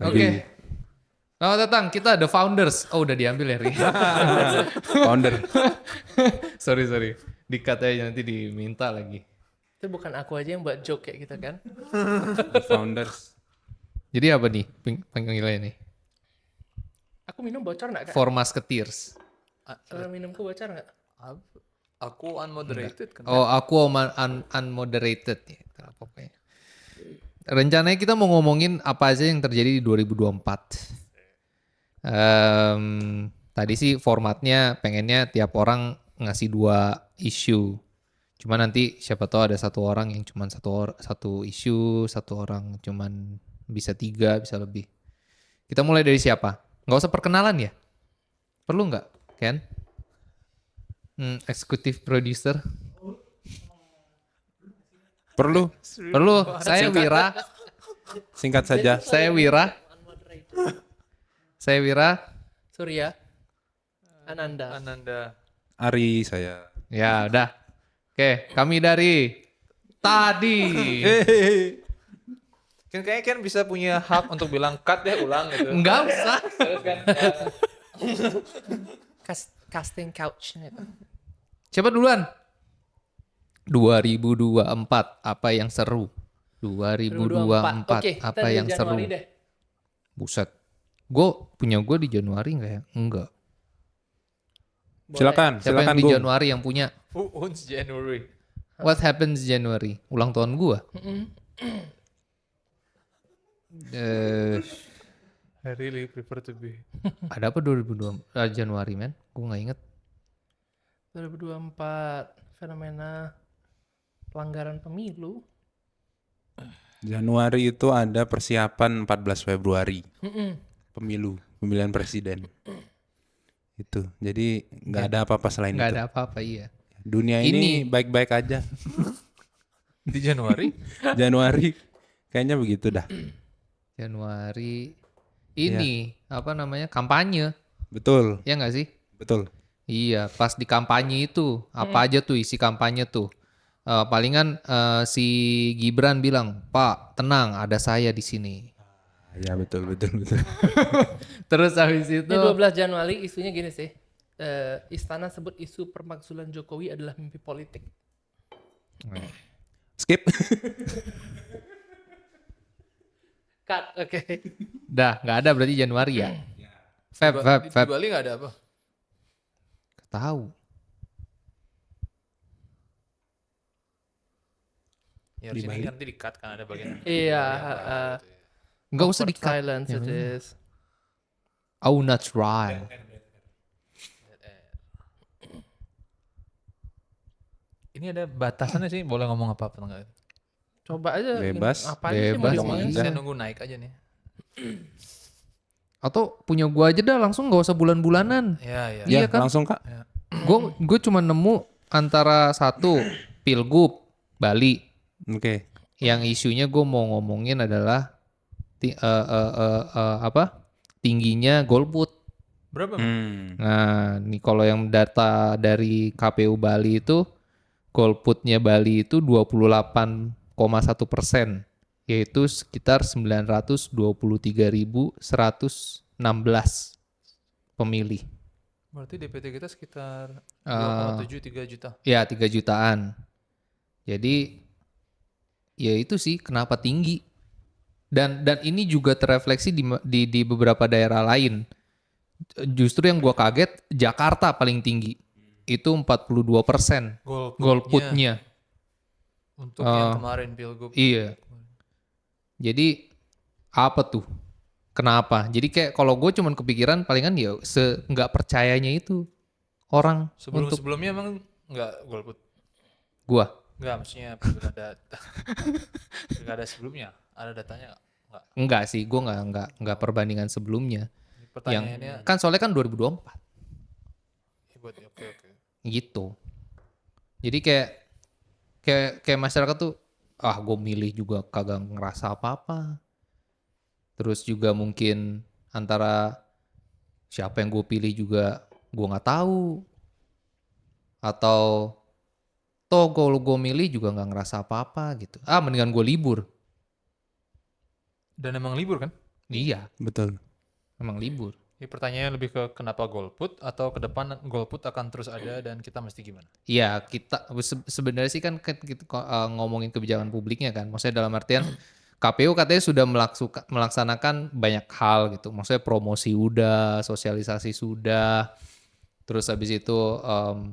Oke. Selamat datang, kita The Founders. Oh udah diambil ya Ri. Founder. sorry. Di-cut aja nanti diminta lagi. Itu bukan aku aja yang buat joke kayak gitu kan. The Founders. Jadi apa nih panggilannya nih? Aku minum bocor nggak kak? For Musketeers. Minumku bocor nggak? Aku unmoderated kan. Oh aku unmoderated ya. Pokoknya. Rencananya kita mau ngomongin apa aja yang terjadi di 2024. Tadi sih formatnya pengennya tiap orang ngasih 2 isu. Cuma nanti siapa tahu ada satu orang yang cuma satu isu, satu orang cuman bisa 3, bisa lebih. Kita mulai dari siapa? Nggak usah perkenalan ya? Perlu nggak, Ken? Executive producer. Perlu. Perlu. Saya Wira. Singkat saja. Saya Wira. Saya Wira. Surya. Ananda. Ari saya. Ya udah. Oke, kami dari tadi. Kan kayaknya kan bisa punya hak untuk bilang cut deh ulang gitu. Nggak usah. Terus kan Casting couch. Siapa duluan? 2024 apa yang seru? 2024 Oke, kita apa dari yang seru? Januari deh. Buset. Punya gue di Januari nggak ya? Enggak. Silakan, Siapa silakan yang di Gung. Januari yang punya? who owns January? What happens January? Ulang tahun gue. I really prefer to be. Ada apa 2002 Januari men? Gue nggak inget. 2024 fenomena pelanggaran pemilu. Januari itu ada persiapan 14 Februari. Pemilihan presiden. Itu. Jadi nggak ada apa-apa selain Nggak itu. ada apa-apa iya. Dunia ini baik-baik aja. Di Januari? Januari kayaknya begitu dah. Januari ini apa namanya kampanye Betul, ya nggak sih? betul. Iya pas di kampanye itu apa aja tuh isi kampanye tuh. Palingan si Gibran bilang Pak tenang ada saya di sini. Ya betul. Terus habis itu Ini 12 Januari isunya gini sih. Istana sebut isu permakzulan Jokowi adalah mimpi politik. Skip. Cut, oke. dah nggak ada berarti Januari ya. Feb. Di Bali nggak ada apa? Tahu. Ya harusnya ini nanti di cut kan ada bagian. Iya. Nggak usah awkward di-cut. silence it is. Oh natural. Ini ada batasannya sih, boleh ngomong apa-apa enggak? Coba aja. Bebas. Apa aja sih mau Bebas. diomongin? Iya. Saya nunggu naik aja nih. Atau punya gua aja dah langsung nggak usah bulan-bulanan. Ya. Iya Ya, kan? langsung Kak. Gue cuma nemu antara satu Pilgub Bali Oke. yang isunya gue mau ngomongin adalah tingginya golput. Berapa? Nah, nih kalau yang data dari KPU Bali itu golputnya Bali itu 28,1%, yaitu sekitar 923.116 pemilih. Berarti DPT kita sekitar 2,73 juta. Ya 3 jutaan. Jadi ya itu sih kenapa tinggi. Dan ini juga terefleksi di beberapa daerah lain. Justru yang gua kaget Jakarta paling tinggi. Itu 42% golputnya. Untuk yang kemarin Pilgub. Iya. Jadi apa tuh? Kenapa? Jadi kayak kalau gue cuman kepikiran palingan ya nggak percayanya itu orang untuk Sebelumnya emang nggak golput? gua. Nggak, maksudnya pilkada sebelumnya ada datanya nggak? Enggak sih, gue nggak perbandingan sebelumnya. Pertanyaannya Kan soalnya kan 2024 oke. gitu. Jadi kayak masyarakat tuh gue milih juga kagak ngerasa apa-apa. Terus juga mungkin antara siapa yang gue pilih juga gue nggak tahu. Atau toh kalau gue milih juga nggak ngerasa apa-apa gitu. Mendingan gue libur. Dan emang libur kan? Iya, Betul. memang libur. Ini pertanyaannya lebih ke kenapa golput atau ke depan golput akan terus ada dan kita mesti gimana? Iya, kita sebenarnya sih kan kita ngomongin kebijakan publiknya kan. Maksudnya dalam artian KPU katanya sudah melaksanakan banyak hal gitu. Maksudnya promosi udah, sosialisasi sudah. Terus habis itu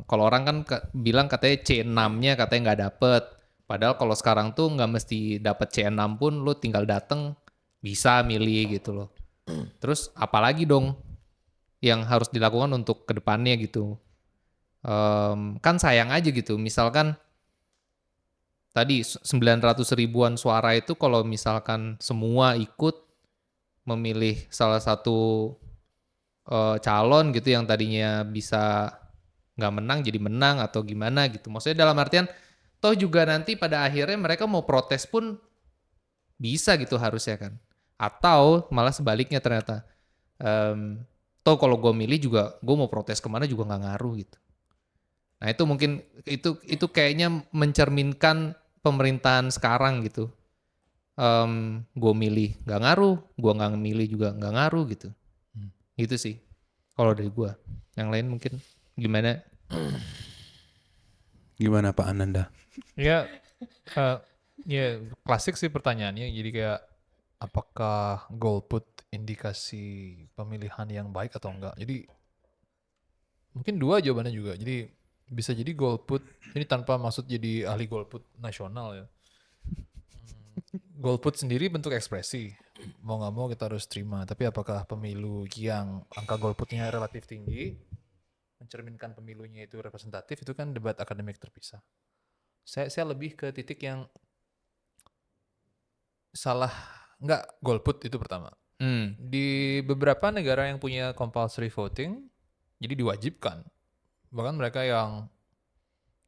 kalau orang kan bilang katanya C6-nya katanya nggak dapet. Padahal kalau sekarang tuh nggak mesti dapet C6 pun lu tinggal dateng bisa milih gitu loh. Terus apalagi dong yang harus dilakukan untuk kedepannya gitu. Kan sayang aja gitu. Misalkan tadi 900 ribuan suara itu kalau misalkan semua ikut memilih salah satu calon gitu yang tadinya bisa nggak menang jadi menang atau gimana gitu. Maksudnya dalam artian toh juga nanti pada akhirnya mereka mau protes pun bisa gitu harusnya kan. Atau malah sebaliknya ternyata. Toh kalau gue milih juga gue mau protes kemana juga nggak ngaruh gitu. Nah itu mungkin itu kayaknya mencerminkan pemerintahan sekarang gitu. Gue milih nggak ngaruh, gue nggak milih juga nggak ngaruh gitu. Gitu sih kalau dari gue. Yang lain mungkin gimana? Gimana Pak Ananda? Ya, ya klasik sih pertanyaannya. Jadi kayak apakah golput indikasi pemilihan yang baik atau enggak? Jadi mungkin dua jawabannya juga. Jadi bisa jadi golput ini tanpa maksud jadi ahli golput nasional ya. Golput sendiri bentuk ekspresi. Mau nggak mau kita harus terima. Tapi apakah pemilu yang angka golputnya relatif tinggi mencerminkan pemilunya itu representatif, itu kan debat akademik terpisah. Saya lebih ke titik yang salah nggak golput itu pertama. Di beberapa negara yang punya compulsory voting, jadi diwajibkan. Bahkan mereka yang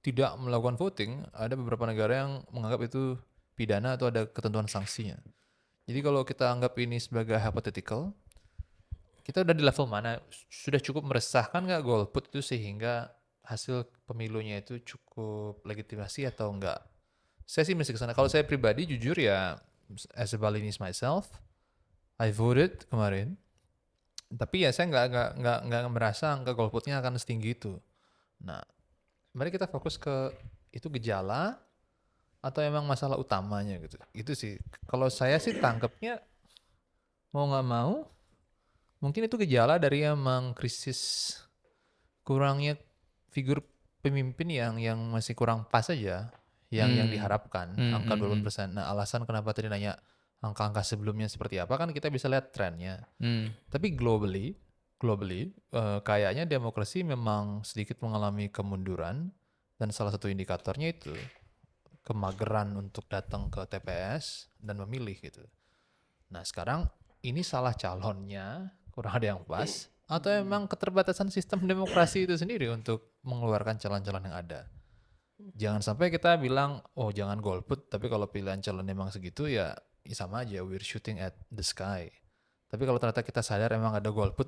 tidak melakukan voting, ada beberapa negara yang menganggap itu pidana atau ada ketentuan sanksinya. Jadi kalau kita anggap ini sebagai hypothetical, kita udah di level mana? Sudah cukup meresahkan nggak golput itu sehingga hasil pemilunya itu cukup legitimasi atau enggak? Saya sih mesti ke sana. Kalau saya pribadi jujur ya, as a Balinese myself, I voted kemarin. Tapi ya saya nggak merasa angka golputnya akan setinggi itu. Nah, mari kita fokus ke itu gejala atau emang masalah utamanya gitu. Itu sih. Kalau saya sih tangkapnya mau nggak mau, mungkin itu gejala dari emang krisis kurangnya figur pemimpin yang masih kurang pas aja, yang diharapkan angka 20%. Nah, alasan kenapa tadi nanya angka-angka sebelumnya seperti apa kan kita bisa lihat trennya. Tapi globally kayaknya demokrasi memang sedikit mengalami kemunduran dan salah satu indikatornya itu kemageran untuk datang ke TPS dan memilih gitu. Nah sekarang ini salah calonnya, kurang ada yang pas, atau emang keterbatasan sistem demokrasi itu sendiri untuk mengeluarkan calon-calon yang ada. Jangan sampai kita bilang, oh jangan golput, tapi kalau pilihan calon memang segitu ya sama aja, we're shooting at the sky. Tapi kalau ternyata kita sadar emang ada golput,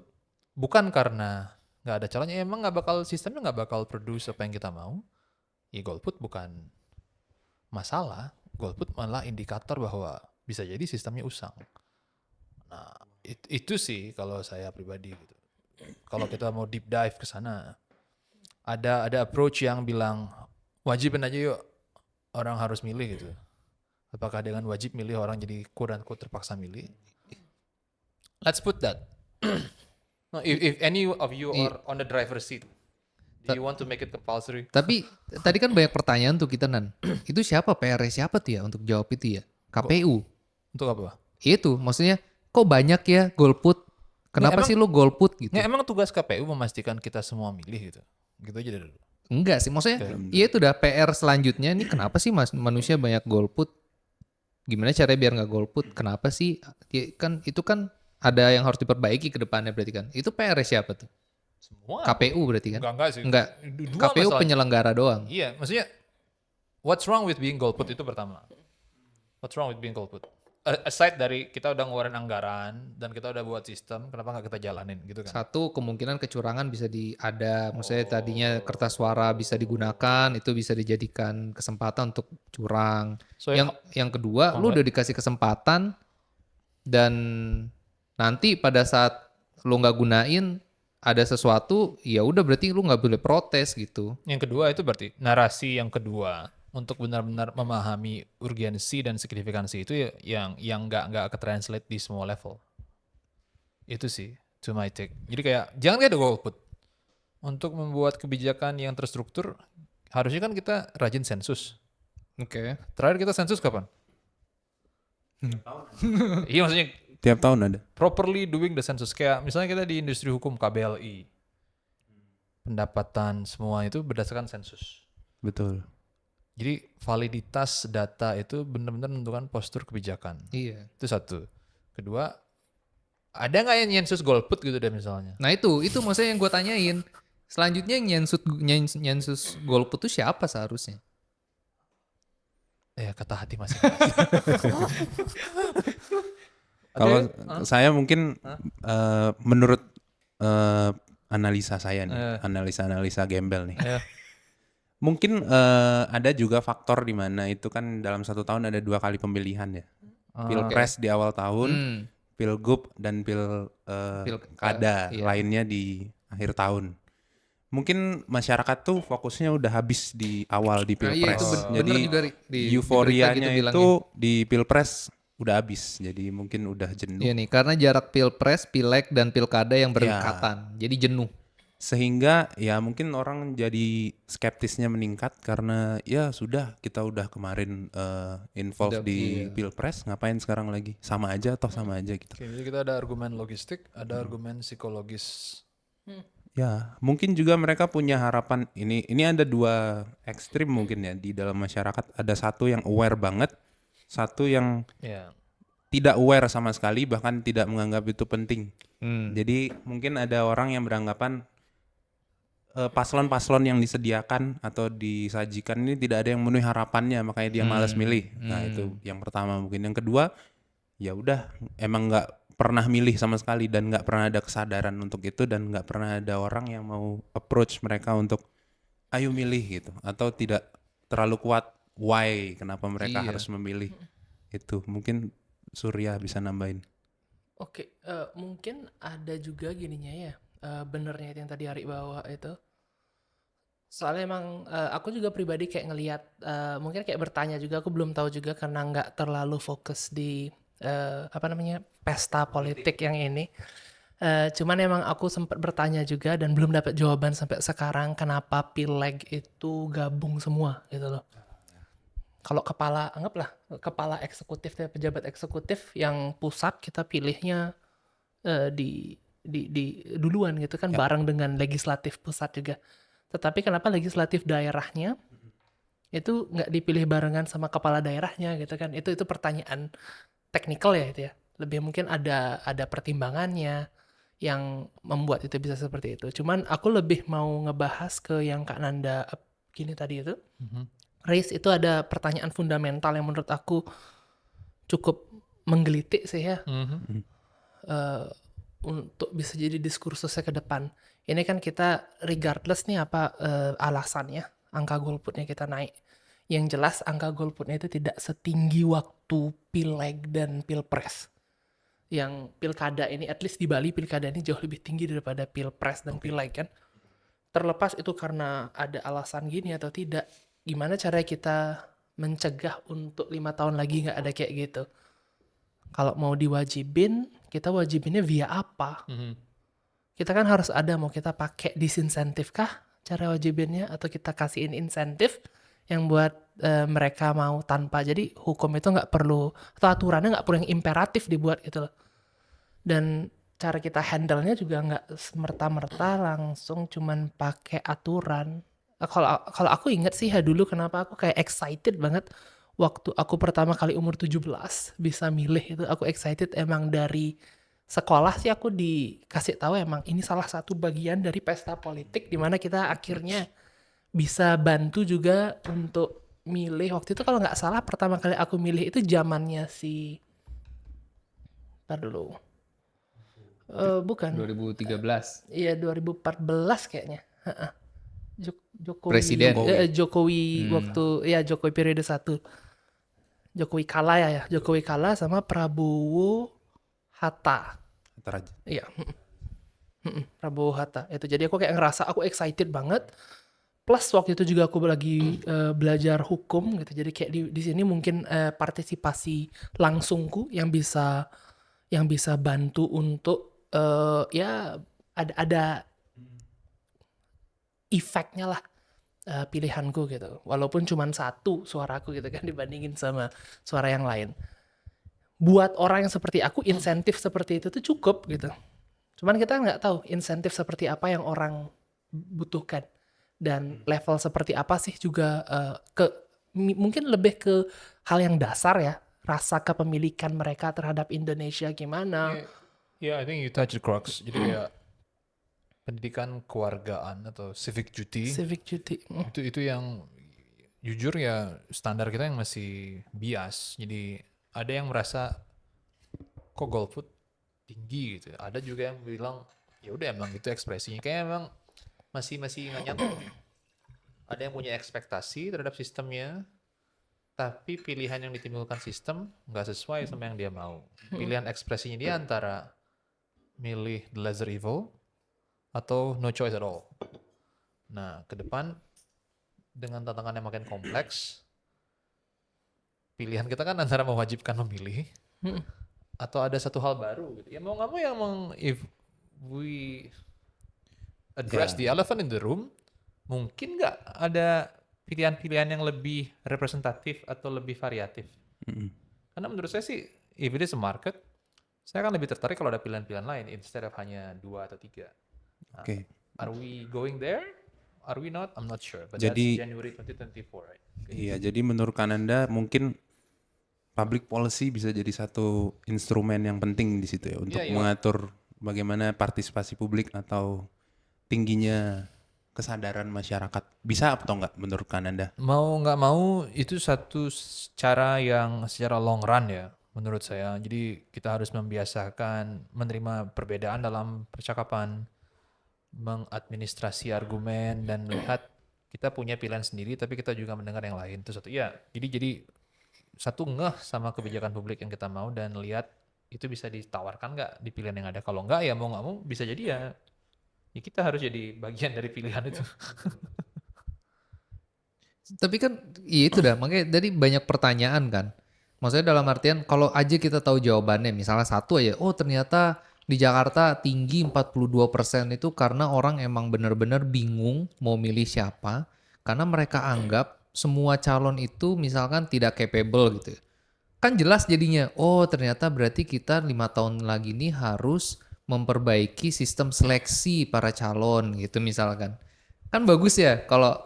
bukan karena nggak ada calonnya, emang sistemnya nggak bakal produce apa yang kita mau, ya golput bukan masalah, golput malah indikator bahwa bisa jadi sistemnya usang. Nah itu sih kalau saya pribadi gitu. Kalau kita mau deep dive ke sana, ada approach yang bilang wajibin aja yuk orang harus milih gitu. Apakah dengan wajib milih orang jadi quote-unquote terpaksa milih? Let's put that. No, if any of you are on the driver's seat, do you want to make it compulsory? Tapi tadi kan banyak pertanyaan tuh kita Nan. Itu siapa PR-nya siapa tuh ya untuk jawab itu ya? KPU. Untuk apa? Itu maksudnya kok banyak ya golput? Kenapa sih lu golput gitu? Ya emang tugas KPU memastikan kita semua milih gitu. Gitu aja dulu. Enggak sih, maksudnya iya itu udah PR selanjutnya nih kenapa sih manusia banyak golput? Gimana caranya biar nggak golput? Kenapa sih? Ya, kan itu kan ada yang harus diperbaiki ke depannya berarti kan. Itu PR siapa tuh? Semua. KPU berarti kan? Enggak sih. Enggak. Dua KPU masalahnya. penyelenggara doang. Iya, maksudnya what's wrong with being golput itu pertama. What's wrong with being golput? Aside dari kita udah ngeluarin anggaran dan kita udah buat sistem, kenapa nggak kita jalanin gitu kan? Satu, kemungkinan kecurangan bisa ada. Maksudnya tadinya kertas suara bisa digunakan, itu bisa dijadikan kesempatan untuk curang. So, Yang kedua, lu udah dikasih kesempatan dan nanti pada saat lu nggak gunain ada sesuatu, ya udah berarti lu nggak boleh protes gitu. Yang kedua itu berarti narasi yang kedua untuk benar-benar memahami urgensi dan signifikansi itu yang nggak ke-translate di semua level. Itu sih to my take. Jadi kayak jangan kayak ada golput. Untuk membuat kebijakan yang terstruktur harusnya kan kita rajin sensus. Oke. Terakhir kita sensus kapan? Iya maksudnya Tiap tahun ada. properly doing the census. Kayak misalnya kita di industri hukum KBLI. Pendapatan semua itu berdasarkan sensus. Betul. Jadi validitas data itu benar-benar menentukan postur kebijakan. Iya. Itu satu. Kedua, ada nggak yang nyensus golput gitu deh misalnya? Nah itu maksudnya yang gue tanyain. Selanjutnya yang nyensus golput itu siapa seharusnya? Ya kata hati masing-masing. Kalau saya mungkin menurut analisa saya nih, analisa gembel nih. Mungkin ada juga faktor di mana itu kan dalam 1 tahun ada 2 kali pemilihan ya. Pilpres di awal tahun, pilgub dan pilkada iya. lainnya di akhir tahun. Mungkin masyarakat tuh fokusnya udah habis di awal di Nah, iya, pilpres. itu Jadi bener juga, Ri. Di berita euforianya gitu itu di pilpres udah habis. Jadi mungkin udah jenuh. Iya nih, karena jarak pilpres, pileg dan pilkada yang berdekatan, jadi jenuh. Sehingga ya mungkin orang jadi skeptisnya meningkat karena ya sudah kita udah kemarin involve di pilpres, ngapain sekarang lagi? Sama aja atau sama aja gitu. Oke, jadi kita ada argumen logistik, ada argumen psikologis. Ya, mungkin juga mereka punya harapan ini ada 2 ekstrim mungkin ya di dalam masyarakat. Ada satu yang aware banget, satu yang Ya. tidak aware sama sekali bahkan tidak menganggap itu penting. Jadi mungkin ada orang yang beranggapan paslon-paslon yang disediakan atau disajikan ini tidak ada yang memenuhi harapannya, makanya dia malas milih. Nah, itu yang pertama mungkin. Yang kedua, ya udah emang nggak pernah milih sama sekali dan nggak pernah ada kesadaran untuk itu dan nggak pernah ada orang yang mau approach mereka untuk ayo milih gitu, atau tidak terlalu kuat why kenapa mereka harus memilih itu. Mungkin Surya bisa nambahin. Oke, mungkin ada juga gininya ya, benernya itu yang tadi Ari bawa itu. Soalnya emang aku juga pribadi kayak ngelihat, mungkin kayak bertanya juga, aku belum tahu juga karena nggak terlalu fokus di pesta politik yang ini. Cuman emang aku sempat bertanya juga dan belum dapat jawaban sampai sekarang kenapa pileg itu gabung semua gitu loh. Kalau anggaplah kepala eksekutif dan pejabat eksekutif yang pusat kita pilihnya di duluan gitu kan, bareng dengan legislatif pusat juga. Tetapi kenapa legislatif daerahnya itu nggak dipilih barengan sama kepala daerahnya gitu kan? Itu pertanyaan teknikal ya itu ya. Lebih mungkin ada pertimbangannya yang membuat itu bisa seperti itu. Cuman aku lebih mau ngebahas ke yang Kak Nanda gini tadi itu. Race itu ada pertanyaan fundamental yang menurut aku cukup menggelitik sih ya. Untuk bisa jadi diskursusnya ke depan. Ini kan kita regardless nih apa alasannya angka golputnya kita naik. Yang jelas angka golputnya itu tidak setinggi waktu pileg dan pilpres. Yang pilkada ini, at least di Bali pilkada ini jauh lebih tinggi daripada pilpres dan pileg kan. Terlepas itu karena ada alasan gini atau tidak, gimana cara kita mencegah untuk 5 tahun lagi nggak ada kayak gitu. Kalau mau diwajibin, kita wajibinnya via apa? Kita kan harus ada, mau kita pakai disinsentif kah cara wajibinnya, atau kita kasihin insentif yang buat mereka mau tanpa. Jadi hukum itu nggak perlu, atau aturannya nggak perlu yang imperatif dibuat gitu loh. Dan cara kita handle-nya juga nggak semerta-merta langsung cuman pakai aturan. Kalau aku ingat sih ya dulu kenapa aku kayak excited banget waktu aku pertama kali umur 17 bisa milih itu. Aku excited emang dari sekolah sih, aku dikasih tahu emang ini salah satu bagian dari pesta politik di mana kita akhirnya bisa bantu juga untuk milih. Waktu itu kalau nggak salah pertama kali aku milih itu zamannya bukan 2013. Iya 2014 kayaknya. Jokowi Presiden. Jokowi waktu ya Jokowi periode 1. Jokowi kalah sama Prabowo Hatta. Raja. Iya. Prabowo Hatta. Itu jadi aku kayak ngerasa aku excited banget. Plus waktu itu juga aku lagi belajar hukum gitu. Jadi kayak di sini mungkin partisipasi langsungku yang bisa bantu untuk ya ada efeknya lah pilihanku gitu. Walaupun cuma satu suaraku gitu kan dibandingin sama suara yang lain. Buat orang yang seperti aku, insentif seperti itu tuh cukup gitu. Cuman kita nggak tahu insentif seperti apa yang orang butuhkan. Dan level seperti apa sih juga mungkin lebih ke hal yang dasar ya. Rasa kepemilikan mereka terhadap Indonesia gimana. Yeah, I think you touch the crux. Jadi kayak pendidikan kewargaan atau civic duty. Civic duty. Itu yang jujur ya standar kita yang masih bias. Jadi ada yang merasa kok golput tinggi gitu. Ada juga yang bilang ya udah emang itu ekspresinya. Kayak emang masih nggak nyambung. Ada yang punya ekspektasi terhadap sistemnya, tapi pilihan yang ditimbulkan sistem nggak sesuai sama yang dia mau. Pilihan ekspresinya dia antara milih the lesser evil atau no choice at all. Nah, ke depan dengan tantangan yang makin kompleks, pilihan kita kan antara mewajibkan memilih atau ada satu hal baru gitu. Ya mau nggak mau yang if we address the elephant in the room, mungkin nggak ada pilihan-pilihan yang lebih representatif atau lebih variatif. Karena menurut saya sih, if it is a market, saya akan lebih tertarik kalau ada pilihan-pilihan lain instead of hanya 2 atau 3. Nah, are we going there? Are we not? I'm not sure. But Jadi, that's January 2024, right? Iya, jadi menurut Kananda mungkin public policy bisa jadi satu instrumen yang penting di situ ya untuk mengatur bagaimana partisipasi publik atau tingginya kesadaran masyarakat. Bisa atau enggak menurut Kananda? Mau nggak mau itu satu cara yang secara long run ya menurut saya. Jadi kita harus membiasakan menerima perbedaan dalam percakapan, mengadministrasi argumen dan melihat kita punya pilihan sendiri tapi kita juga mendengar yang lain. Itu satu ya. Jadi satu ngeh sama kebijakan publik yang kita mau dan lihat itu bisa ditawarkan nggak di pilihan yang ada. Kalau nggak ya mau nggak mau bisa jadi ya kita harus jadi bagian dari pilihan itu. Tapi kan iya itu dah, makanya dari banyak pertanyaan kan. Maksudnya dalam artian kalau aja kita tahu jawabannya, misalnya satu aja, oh ternyata di Jakarta tinggi 42% itu karena orang emang benar-benar bingung mau milih siapa, karena mereka anggap semua calon itu misalkan tidak capable gitu. Kan jelas jadinya, oh ternyata berarti kita 5 tahun lagi nih harus memperbaiki sistem seleksi para calon gitu misalkan. Kan bagus ya kalau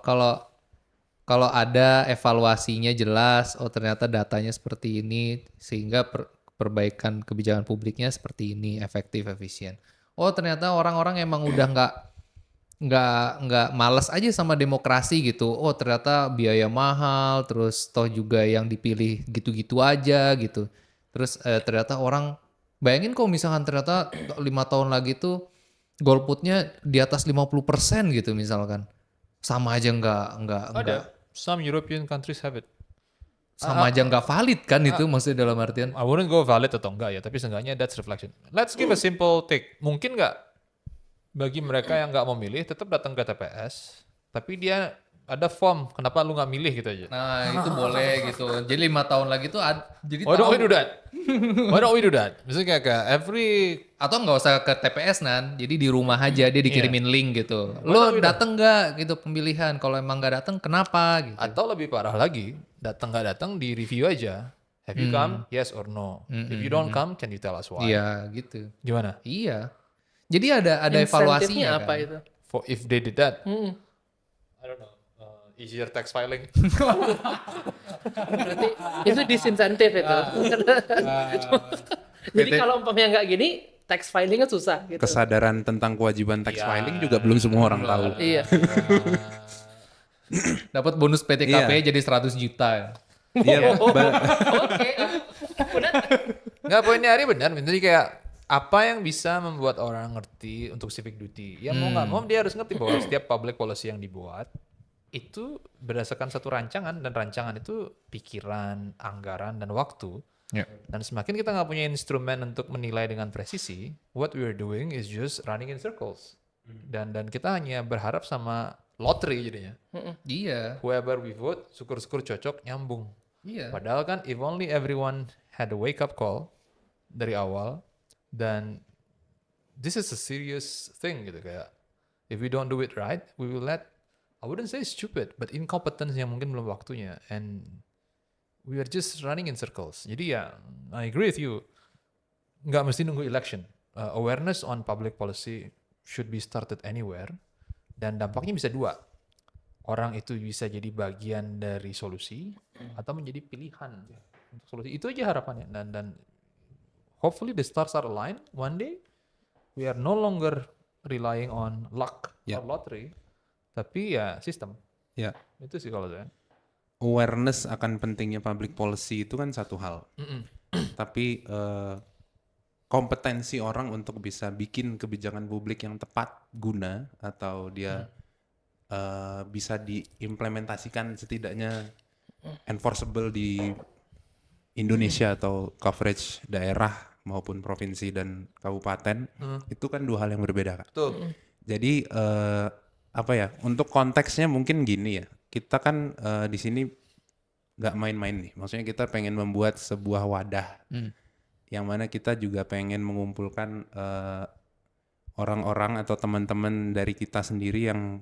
ada evaluasinya jelas, oh ternyata datanya seperti ini sehingga perbaikan kebijakan publiknya seperti ini, efektif, efisien. Oh ternyata orang-orang emang udah nggak malas aja sama demokrasi gitu. Oh ternyata biaya mahal, terus toh juga yang dipilih gitu-gitu aja gitu. Terus ternyata orang bayangin kok misalkan ternyata 5 tahun lagi tuh golputnya di atas 50% gitu misalkan. Sama aja nggak Some European countries have it. sama aja nggak valid kan itu maksudnya dalam artian. I wouldn't go valid atau enggak ya, tapi seenggaknya that's reflection. Let's give a simple take. Mungkin nggak bagi mereka yang nggak mau milih tetap datang ke TPS, tapi dia ada form, kenapa lu nggak milih gitu aja. Nah itu boleh gitu. Jadi 5 tahun lagi tuh jadi Why don't tahu. we do that? Why don't we do that? Misalnya kayak every Atau nggak usah ke TPS nan, jadi di rumah aja dia dikirimin link gitu. Lo dateng nggak gitu pemilihan? Kalau emang nggak dateng, kenapa? Gitu. atau lebih parah lagi, datang nggak datang di review aja. Have you come? Yes or no? If you don't come, can you tell us why? Iya gitu. Gimana? Iya. Jadi ada Insentifnya evaluasinya apa kan. itu? For if they did that, I don't know. Easier tax filing. Berarti itu disinsentif itu. Jadi kalau umpamanya nggak gini, tax filingnya susah gitu. Kesadaran tentang kewajiban tax filing juga belum semua orang tahu. Iya. Dapat bonus PTKP jadi 100 juta. Iya, Oke. Benar. Nggak, poinnya Ari benar. Jadi kayak apa yang bisa membuat orang ngerti untuk civic duty? Ya mau nggak mau dia harus ngerti bahwa setiap public policy yang dibuat itu berdasarkan satu rancangan dan rancangan itu pikiran, anggaran dan waktu Ya. Dan semakin kita nggak punya instrumen untuk menilai dengan presisi, what we are doing is just running in circles. Dan kita hanya berharap sama lottery jadinya. Iya. Whoever we vote, syukur-syukur cocok, nyambung. Iya. Padahal kan if only everyone had a wake up call dari awal, dan this is a serious thing gitu, kayak if we don't do it right, we will let, I wouldn't say stupid, but incompetence yang mungkin belum waktunya, and we are just running in circles. Jadi ya, I agree with you. Nggak mesti nunggu election. Awareness on public policy should be started anywhere. Dan dampaknya bisa dua. Orang itu bisa jadi bagian dari solusi atau menjadi pilihan untuk solusi. Itu aja harapannya. Dan hopefully the stars are aligned. One day we are no longer relying on luck or lottery, tapi ya sistem. Ya. Itu sih kalau saya. Awareness akan pentingnya public policy itu kan satu hal. Tapi kompetensi orang untuk bisa bikin kebijakan publik yang tepat guna atau dia bisa diimplementasikan setidaknya enforceable di Indonesia atau coverage daerah maupun provinsi dan kabupaten, itu kan dua hal yang berbeda, Kak. Betul. Jadi apa ya, untuk konteksnya mungkin gini ya, kita kan di sini nggak main-main nih, maksudnya kita pengen membuat sebuah wadah yang mana kita juga pengen mengumpulkan orang-orang atau teman-teman dari kita sendiri yang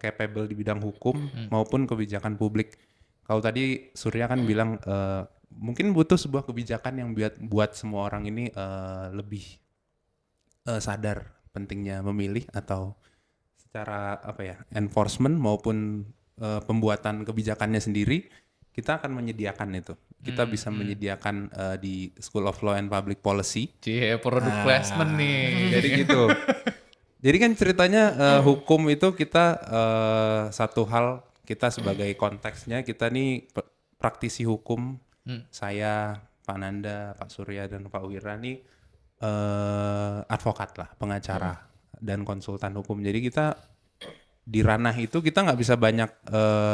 capable di bidang hukum maupun kebijakan publik. Kalau tadi Surya kan bilang mungkin butuh sebuah kebijakan yang buat semua orang ini lebih sadar pentingnya memilih, atau secara apa ya, enforcement maupun pembuatan kebijakannya sendiri, kita akan menyediakan itu. Kita bisa menyediakan di School of Law and Public Policy. Cie, produk placement nih. Jadi gitu. Jadi kan ceritanya hukum itu kita satu hal, kita sebagai konteksnya kita nih praktisi hukum, saya, Pak Nanda, Pak Surya dan Pak Wira nih advokat lah, pengacara dan konsultan hukum. Jadi kita di ranah itu kita nggak bisa banyak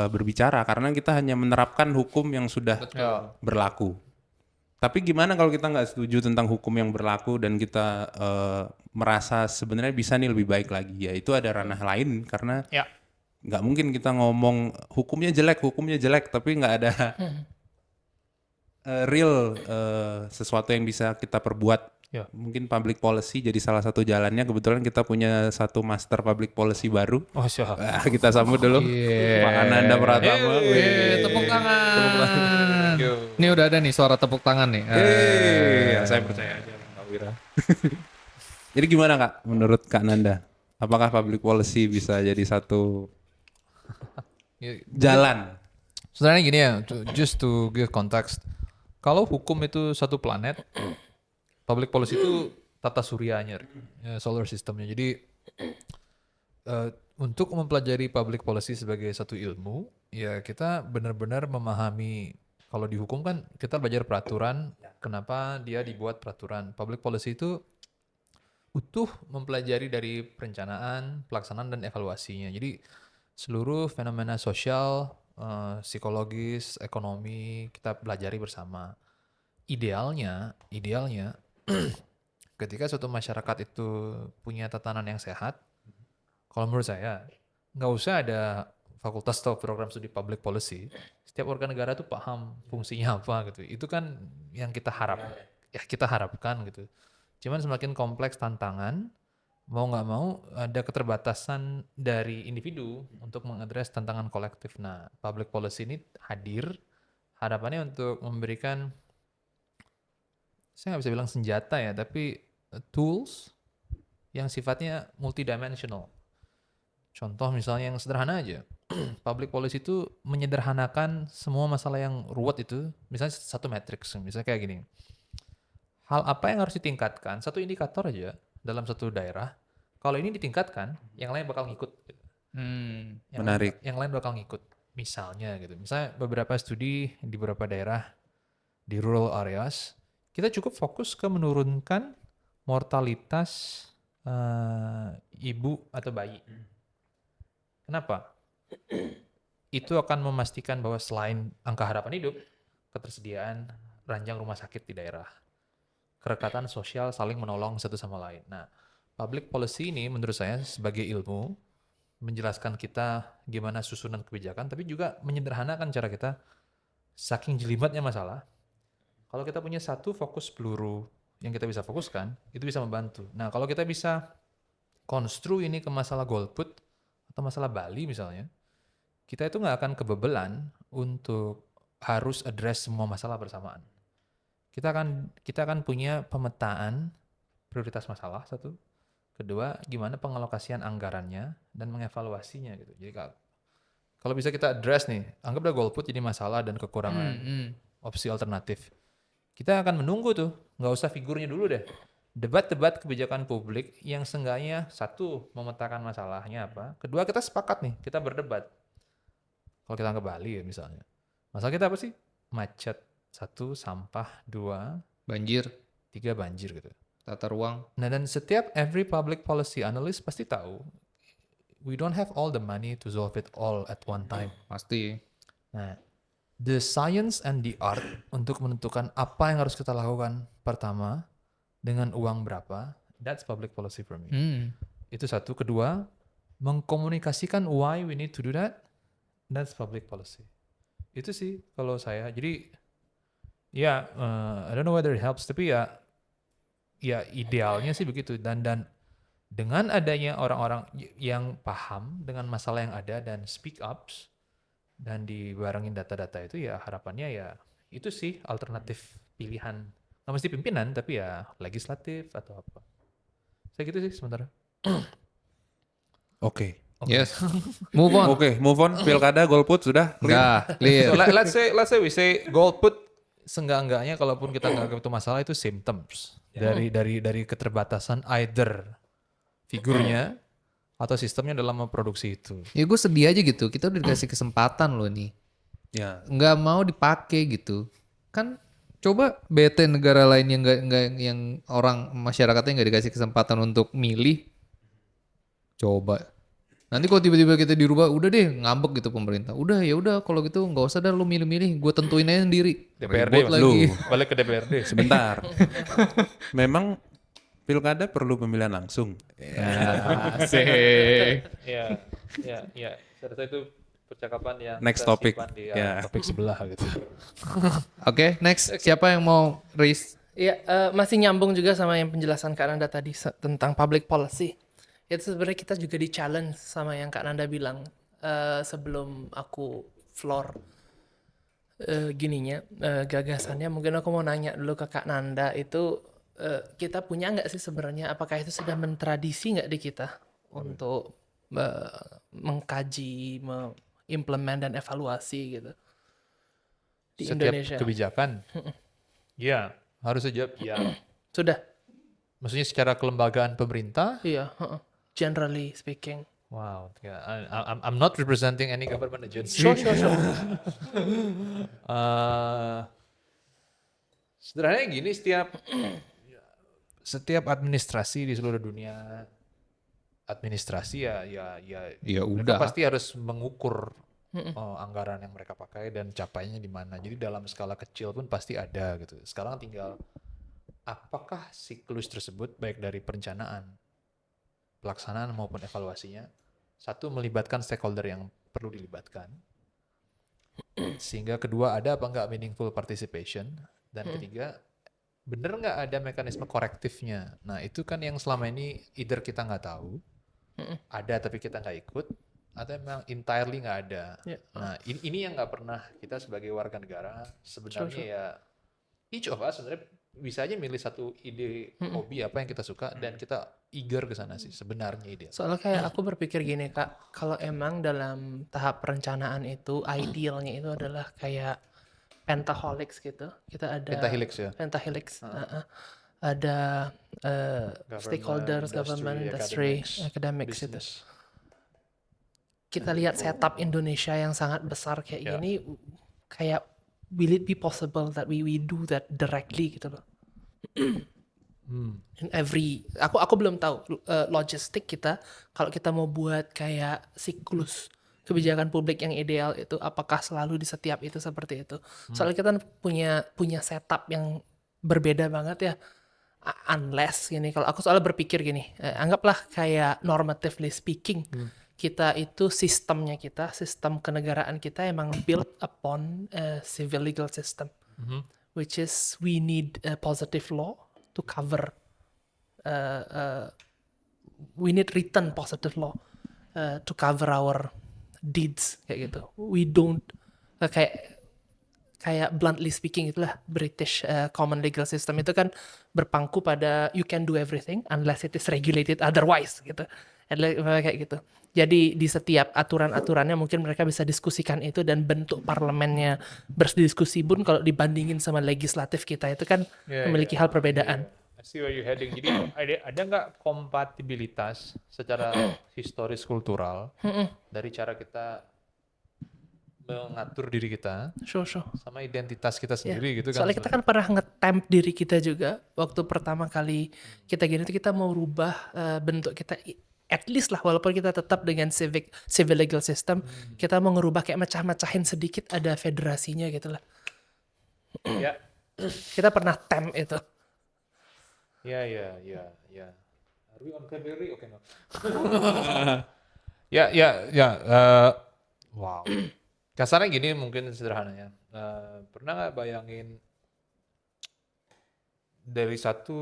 berbicara karena kita hanya menerapkan hukum yang sudah berlaku. Tapi gimana kalau kita nggak setuju tentang hukum yang berlaku dan kita merasa sebenarnya bisa nih lebih baik lagi, ya itu ada ranah lain, karena nggak mungkin kita ngomong hukumnya jelek, tapi nggak ada real sesuatu yang bisa kita perbuat. Mungkin public policy jadi salah satu jalannya. Kebetulan kita punya satu master public policy baru. Oh, siap. Kita sambut dulu Pak Ananda Pratama. Tepuk tangan. Ini udah ada nih suara tepuk tangan nih. Saya percaya aja Kak Wira. Jadi gimana Kak, menurut Kak Nanda? Apakah public policy bisa jadi satu jalan? Sebenarnya gini ya, just to give context. Kalau hukum itu satu planet, public policy itu tata suryanya, solar systemnya. Jadi untuk mempelajari public policy sebagai satu ilmu, ya kita benar-benar memahami. Kalau di hukum kan kita belajar peraturan, kenapa dia dibuat peraturan. Public policy itu utuh mempelajari dari perencanaan, pelaksanaan, dan evaluasinya. Jadi seluruh fenomena sosial, psikologis, ekonomi kita pelajari bersama. Idealnya ketika suatu masyarakat itu punya tatanan yang sehat, kalau menurut saya nggak usah ada fakultas atau program studi public policy. Setiap warga negara tuh paham fungsinya apa gitu. Itu kan yang kita harapkan gitu. Cuman semakin kompleks tantangan, mau nggak mau ada keterbatasan dari individu untuk mengadres tantangan kolektif. Nah, public policy ini hadir harapannya untuk memberikan, saya nggak bisa bilang senjata ya, tapi tools yang sifatnya multidimensional. Contoh misalnya yang sederhana aja, public policy itu menyederhanakan semua masalah yang ruwet itu, misalnya satu matriks, misalnya kayak gini. Hal apa yang harus ditingkatkan, satu indikator aja dalam satu daerah, kalau ini ditingkatkan, yang lain bakal ngikut. Menarik. Yang lain bakal ngikut, misalnya gitu. Misalnya beberapa studi di beberapa daerah, di rural areas, kita cukup fokus ke menurunkan mortalitas ibu atau bayi. Kenapa? Itu akan memastikan bahwa selain angka harapan hidup, ketersediaan ranjang rumah sakit di daerah. Kerekatan sosial saling menolong satu sama lain. Nah, public policy ini menurut saya sebagai ilmu menjelaskan kita gimana susunan kebijakan, tapi juga menyederhanakan cara kita. Saking jelimetnya masalah, kalau kita punya satu fokus peluru yang kita bisa fokuskan, itu bisa membantu. Nah, kalau kita bisa konstru ini ke masalah golput atau masalah Bali misalnya, kita itu nggak akan kebebelan untuk harus address semua masalah bersamaan. Kita akan punya pemetaan prioritas masalah satu, kedua gimana pengalokasian anggarannya dan mengevaluasinya gitu. Jadi kalau bisa kita address nih, anggaplah golput jadi masalah dan kekurangan opsi alternatif. Kita akan menunggu tuh, nggak usah figurnya dulu deh. Debat-debat kebijakan publik yang seenggaknya satu memetakan masalahnya apa, kedua kita sepakat nih, kita berdebat. Kalau kita ke Bali ya misalnya, masalah kita apa sih? Macet, satu sampah, dua Banjir, tiga banjir gitu. tata ruang. Nah dan setiap every public policy analyst pasti tahu, we don't have all the money to solve it all at one time. Pasti. Nah, the science and the art untuk menentukan apa yang harus kita lakukan pertama dengan uang berapa, that's public policy for me. Itu satu. Kedua, mengkomunikasikan why we need to do that, that's public policy. Itu sih kalau saya. Jadi ya, I don't know whether it helps, tapi ya idealnya sih begitu. Dan dengan adanya orang-orang yang paham dengan masalah yang ada dan speak ups dan dibarengin data-data itu, ya harapannya ya itu sih alternatif pilihan. Nggak mesti pimpinan, tapi ya legislatif atau apa. Saya gitu sih sementara. Oke. Yes. Move on. Oke, move on. Pilkada, golput sudah clear. Enggak, clear. So let's say we say golput, seenggak-enggaknya kalaupun kita nggak itu masalah, itu symptoms dari keterbatasan either figurnya atau sistemnya dalam memproduksi itu. Ya gue sedih aja gitu. Kita udah dikasih kesempatan loh nih. Ya. Nggak mau dipakai gitu. Kan coba BT negara lain yang yang orang masyarakatnya nggak dikasih kesempatan untuk milih. Coba. Nanti kalau tiba-tiba kita dirubah, udah deh ngambek gitu pemerintah. Udah ya udah kalau gitu nggak usah dah lu milih-milih. Gue tentuin aja sendiri. DPRD Ribut lagi. balik ke DPRD. Sebentar. Memang pilkada perlu pemilihan langsung. Asik. Ya. Saya rasa itu percakapan yang Next kita topic. simpan di Ya. topik sebelah gitu. Oke, next. Siapa yang mau raise? Iya, masih nyambung juga sama yang penjelasan Kak Nanda tadi tentang public policy. Itu sebenarnya kita juga di challenge sama yang Kak Nanda bilang sebelum aku floor gagasannya. Mungkin aku mau nanya dulu ke Kak Nanda itu kita punya nggak sih sebenarnya, apakah itu sudah mentradisi nggak di kita untuk mengkaji, mengimplement dan evaluasi gitu di Setiap Indonesia? kebijakan, ya harus saja ya. Sudah. Maksudnya secara kelembagaan pemerintah. Iya, generally speaking. Wow, yeah, I'm not representing any government agency. Sure. Sederhananya gini, setiap administrasi di seluruh dunia, administrasi ya mereka udah. pasti harus mengukur anggaran yang mereka pakai dan capainya di mana. Jadi dalam skala kecil pun pasti ada gitu. Sekarang tinggal apakah siklus tersebut baik dari perencanaan, pelaksanaan maupun evaluasinya, satu melibatkan stakeholder yang perlu dilibatkan, sehingga kedua ada apa enggak meaningful participation, dan ketiga bener nggak ada mekanisme korektifnya. Nah itu kan yang selama ini either kita nggak tahu, ada tapi kita nggak ikut, atau memang entirely nggak ada. Nah ini yang nggak pernah kita sebagai warga negara sebenarnya ya each of us sebenarnya bisa aja milih satu ide hobi apa yang kita suka dan kita eager ke sana sih sebenarnya ide. Soalnya kayak aku berpikir gini Kak, kalau emang dalam tahap perencanaan itu idealnya itu adalah kayak pentahelix gitu. Kita ada Pentahelix ya. Pentahelix. Ada stakeholders, government, industry, academics itu. business. Kita lihat setup Indonesia yang sangat besar kayak gini, kayak will it be possible that we do that directly gitu loh. In every, aku belum tahu logistik kita kalau kita mau buat kayak siklus kebijakan publik yang ideal itu apakah selalu di setiap itu seperti itu. Soalnya kita punya setup yang berbeda banget ya. Unless gini, kalau aku soalnya berpikir gini, anggaplah kayak normatively speaking, kita itu sistem kenegaraan kita emang built upon a civil legal system, which is we need a positive law to cover, we need written positive law to cover our deeds kayak gitu. We don't kayak bluntly speaking itulah British common legal system itu kan berpangku pada you can do everything unless it is regulated otherwise gitu. Kayak gitu. Jadi di setiap aturan-aturannya mungkin mereka bisa diskusikan itu dan bentuk parlemennya berdiskusi pun kalau dibandingin sama legislatif kita itu kan memiliki hal perbedaan. I see where you're heading. Jadi ada nggak kompatibilitas secara historis kultural dari cara kita mengatur diri kita Sure. sama identitas kita sendiri gitu kan? Soalnya kita kan pernah nge-temp diri kita juga waktu pertama kali kita gini tuh kita mau rubah bentuk kita at least lah walaupun kita tetap dengan civil legal system kita mau ngerubah kayak mecah-mecahin sedikit ada federasinya gitu lah. Ya, Kita pernah temp itu. ya. Are we on February? Oke, no. Ya. Wow. Kasarnya gini mungkin sederhananya. Pernah nggak bayangin dari satu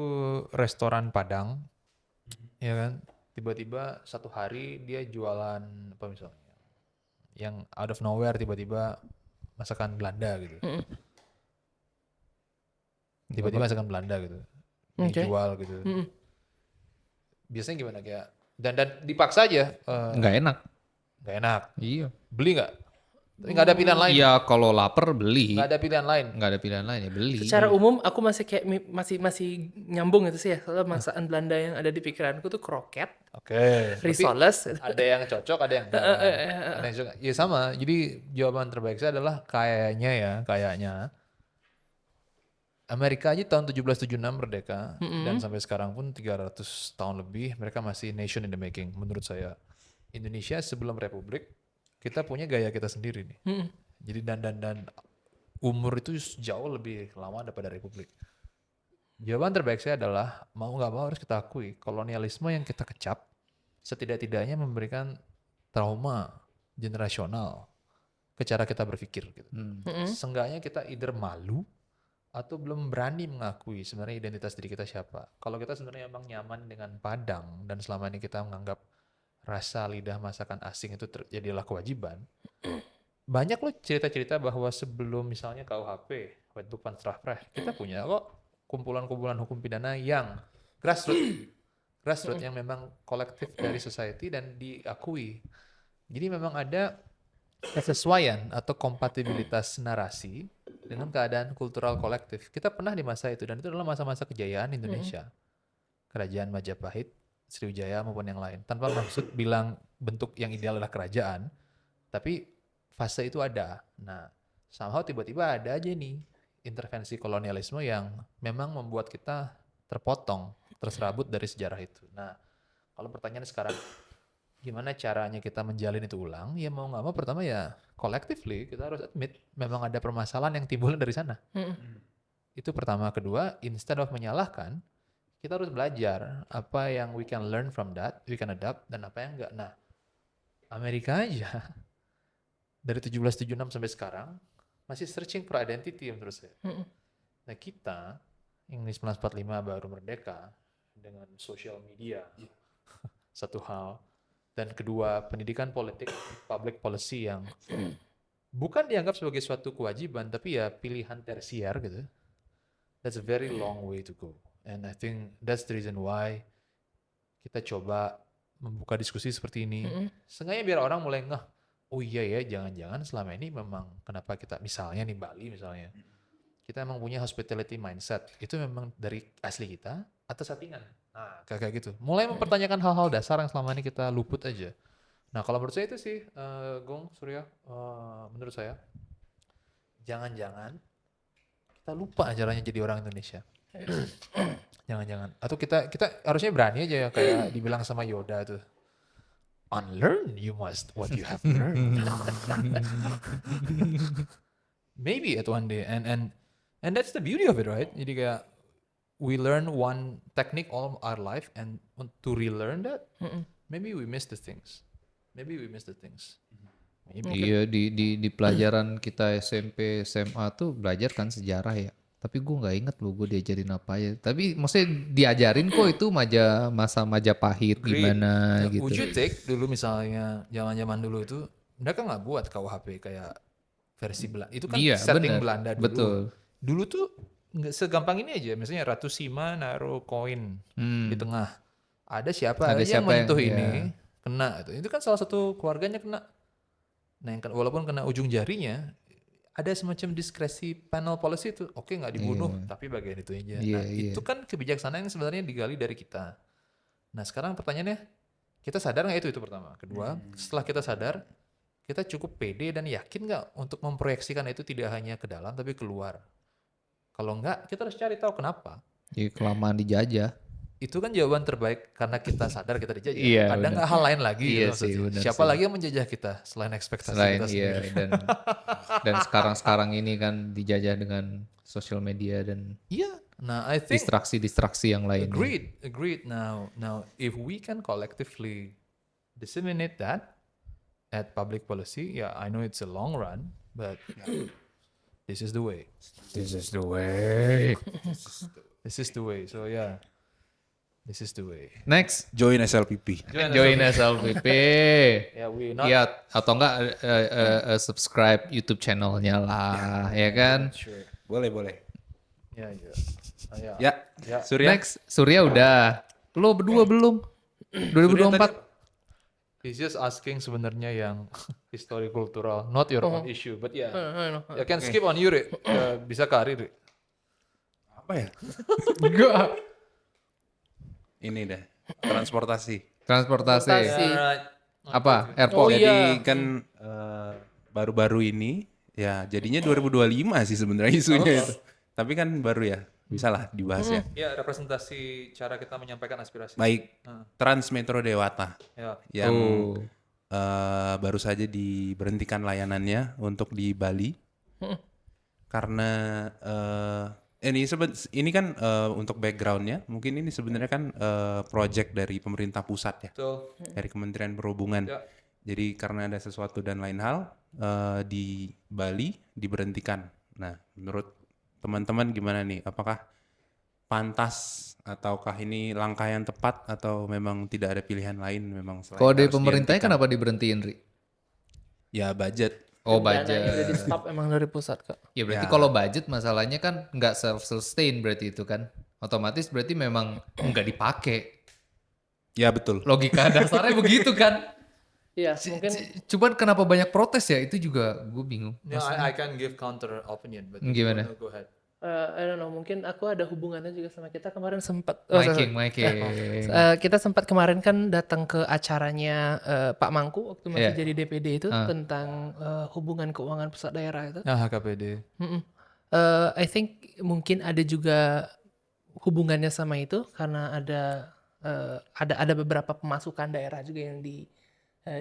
restoran Padang, ya kan? Tiba-tiba satu hari dia jualan apa misalnya, yang out of nowhere tiba-tiba masakan Belanda gitu. Tiba-tiba masakan Belanda gitu, dijual gitu. Biasanya gimana kayak dan dipaksa aja. Nggak enak. Nggak enak. Iya. Beli nggak? Tapi nggak ada pilihan lain. Iya, kalau lapar beli. Nggak ada pilihan lain. Nggak ada pilihan lain ya beli. Secara umum aku masih kayak masih nyambung itu sih ya. Soalnya masakan Belanda yang ada di pikiranku tuh kroket, Oke. risoles. Ada yang cocok, ada yang enggak. Ada yang suka. Ya sama. Jadi jawaban terbaik saya adalah kayaknya Amerika aja tahun 1776 merdeka dan sampai sekarang pun 300 tahun lebih mereka masih nation in the making menurut saya. Indonesia sebelum republik kita punya gaya kita sendiri nih. Jadi dan umur itu jauh lebih lama daripada republik. Jawaban terbaik saya adalah mau nggak mau harus kita akui kolonialisme yang kita kecap setidak-tidaknya memberikan trauma generasional ke cara kita berpikir gitu. Seenggaknya kita either malu atau belum berani mengakui sebenarnya identitas diri kita siapa. Kalau kita sebenarnya emang nyaman dengan Padang dan selama ini kita menganggap rasa lidah masakan asing itu jadilah kewajiban. Banyak loh cerita-cerita bahwa sebelum misalnya KUHP, White Book van Strafrecht, kita punya kok kumpulan-kumpulan hukum pidana yang grassroots yang memang kolektif dari society dan diakui. Jadi memang ada kesesuaian atau kompatibilitas narasi dengan keadaan kultural kolektif. Kita pernah di masa itu dan itu adalah masa-masa kejayaan Indonesia. Kerajaan Majapahit, Sriwijaya maupun yang lain. Tanpa maksud bilang bentuk yang ideal adalah kerajaan, tapi fase itu ada. Nah, somehow tiba-tiba ada aja nih intervensi kolonialisme yang memang membuat kita terpotong, terserabut dari sejarah itu. Nah, kalau pertanyaan sekarang, gimana caranya kita menjalin itu ulang? Ya mau nggak mau pertama ya collectively kita harus admit memang ada permasalahan yang timbul dari sana. Itu pertama. Kedua, instead of menyalahkan, kita harus belajar apa yang we can learn from that, we can adapt, dan apa yang enggak. Nah, Amerika aja dari 1776 sampai sekarang masih searching for identity menurut saya. Nah kita yang 1945 baru merdeka dengan social media satu hal, dan kedua pendidikan politik, public policy yang bukan dianggap sebagai suatu kewajiban tapi ya pilihan tersier gitu. That's a very long way to go. And I think that's the reason why kita coba membuka diskusi seperti ini. Seenggaknya biar orang mulai ngeh, oh iya ya jangan-jangan selama ini memang kenapa kita misalnya nih Bali misalnya, kita emang punya hospitality mindset, itu memang dari asli kita atau settingan. Nah kayak gitu. Mulai mempertanyakan hal-hal dasar yang selama ini kita luput aja. Nah kalau menurut saya itu sih, Gong, Surya, menurut saya, jangan-jangan kita lupa caranya jadi orang Indonesia. Jangan-jangan. Atau kita harusnya berani aja ya kayak dibilang sama Yoda tuh. unlearn you must what you have learned. Maybe at one day, and that's the beauty of it, right? Jadi kayak we learn one technique all our life, and to relearn that, maybe we miss the things. Maybe. Iya, di pelajaran kita SMP SMA tuh belajar kan sejarah ya. Tapi gue nggak inget loh gue diajarin apa ya. Tapi maksudnya diajarin kok itu masa Majapahit gimana gitu. Would you take dulu misalnya zaman dulu itu mereka nggak buat KUHP kayak versi Belanda. Itu kan Iya, setting bener. Belanda dulu. Betul. Dulu tuh nggak segampang ini aja. Misalnya Ratu Sima naruh koin di tengah. Ada siapa Ada yang siapa menyentuh yang- ini ya. kena itu. Itu kan salah satu keluarganya kena. Nah, walaupun kena ujung jarinya, ada semacam diskresi panel policy itu. Oke, nggak dibunuh, tapi bagian itu aja. Iya, Nah, iya. itu kan kebijaksanaan yang sebenarnya digali dari kita. Nah, sekarang pertanyaannya, kita sadar nggak itu pertama. Kedua, setelah kita sadar, kita cukup pede dan yakin nggak untuk memproyeksikan itu tidak hanya ke dalam, tapi keluar. Kalau nggak, kita harus cari tahu kenapa. Jadi kelamaan dijajah. Itu kan jawaban terbaik karena kita sadar kita dijajah. Iya, Ada benar. nggak hal lain lagi? Iya gitu sih, maksudnya. benar Siapa sih. lagi yang menjajah kita selain ekspektasi Selain kita iya sendiri? dan sekarang ini kan dijajah dengan sosial media dan Iya. Nah, I think distraksi yang lainnya. agreed. Now, if we can collectively disseminate that at public policy, yeah, I know it's a long run, but this is the way. This is the way. This is the way. So yeah, this is the way. Next, Join SLPP. join SLPP. Yeah, we not Iya, atau enggak subscribe YouTube channelnya lah, ya kan? sure. Boleh. Yeah. Ya, Surya. Next, Surya udah. Lo berdua belum? 2024. He's just asking sebenarnya yang history kultural, not your own issue, but yeah. You can skip on you, Ri. Bisa ke Ari, Ri. Apa ya? Enggak. Ini deh, transportasi. Transportasi. Alright. Apa? Airport. Oh, iya. Jadi kan baru-baru ini, ya jadinya 2025 sih sebenarnya isunya itu. Tapi kan baru ya, bisa lah dibahas ya. Ya, representasi cara kita menyampaikan aspirasi. Baik, Trans Metro Dewata Ya. yang baru saja diberhentikan layanannya untuk di Bali karena ini kan untuk backgroundnya mungkin ini sebenarnya kan project dari pemerintah pusat ya, So, dari Kementerian Perhubungan. Ya. Jadi karena ada sesuatu dan lain hal di Bali diberhentikan. Nah, menurut teman-teman gimana nih? Apakah pantas ataukah ini langkah yang tepat atau memang tidak ada pilihan lain memang selain Kalau dari harus pemerintahnya dihentikan? kenapa diberhentiin, Ri? Ya budget. Oh, Dananya budget. udah di stop emang dari pusat, Kak. Ya berarti Ya. kalau budget masalahnya kan nggak self-sustain berarti itu kan. Otomatis berarti memang nggak dipakai. Ya betul. Logika dasarnya begitu kan. Iya, mungkin Cuman kenapa banyak protes ya? Itu juga gue bingung. I can give counter opinion, but Gimana? Go ahead. I don't know, mungkin aku ada hubungannya juga sama kita kemarin sempat Miking. kita sempat kemarin kan datang ke acaranya Pak Mangku waktu masih Iya. jadi DPD itu tentang hubungan keuangan pusat daerah itu. Nah, HKPD. I think mungkin ada juga hubungannya sama itu karena ada beberapa pemasukan daerah juga yang